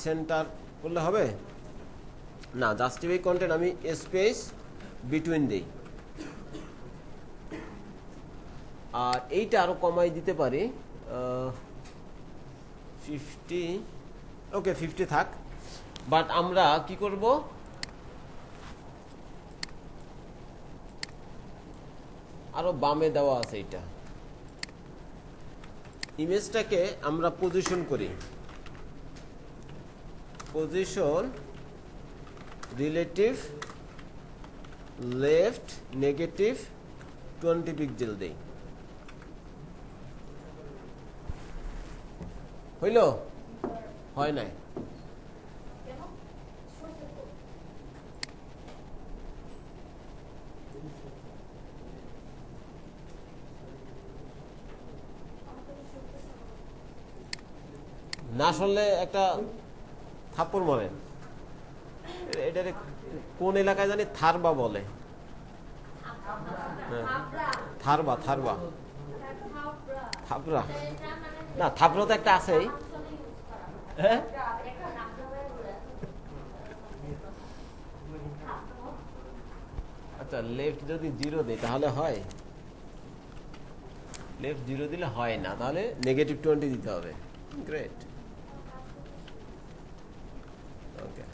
সেন্টার করলে হবে না, জাস্টিফাই কন্টেন্ট আমি স্পেস বিটুইন দেই, আর এইটা আরো কমাই দিতে পারি 50, ওকে 50 থাক। বাট আমরা কি করব, আরো বামে দেওয়া আছে, এটা ইমেজটাকে আমরা পজিশন করি, position relative left negative 20 pixel দেই, হইল? হয় নাই? না শুনলে একটা থাপ্পড় মারেন। এটারে কোন এলাকায় জানি থারবা বলে, থারবা, থারবা, থাপড়া না, থাপড়া তো একটা আছেই। হ্যাঁ, আচ্ছা লেফট যদি 0 দেয় তাহলে হয়? লেফট 0 দিলে হয় না, তাহলে -20 দিতে হবে। গ্রেট, ওকে।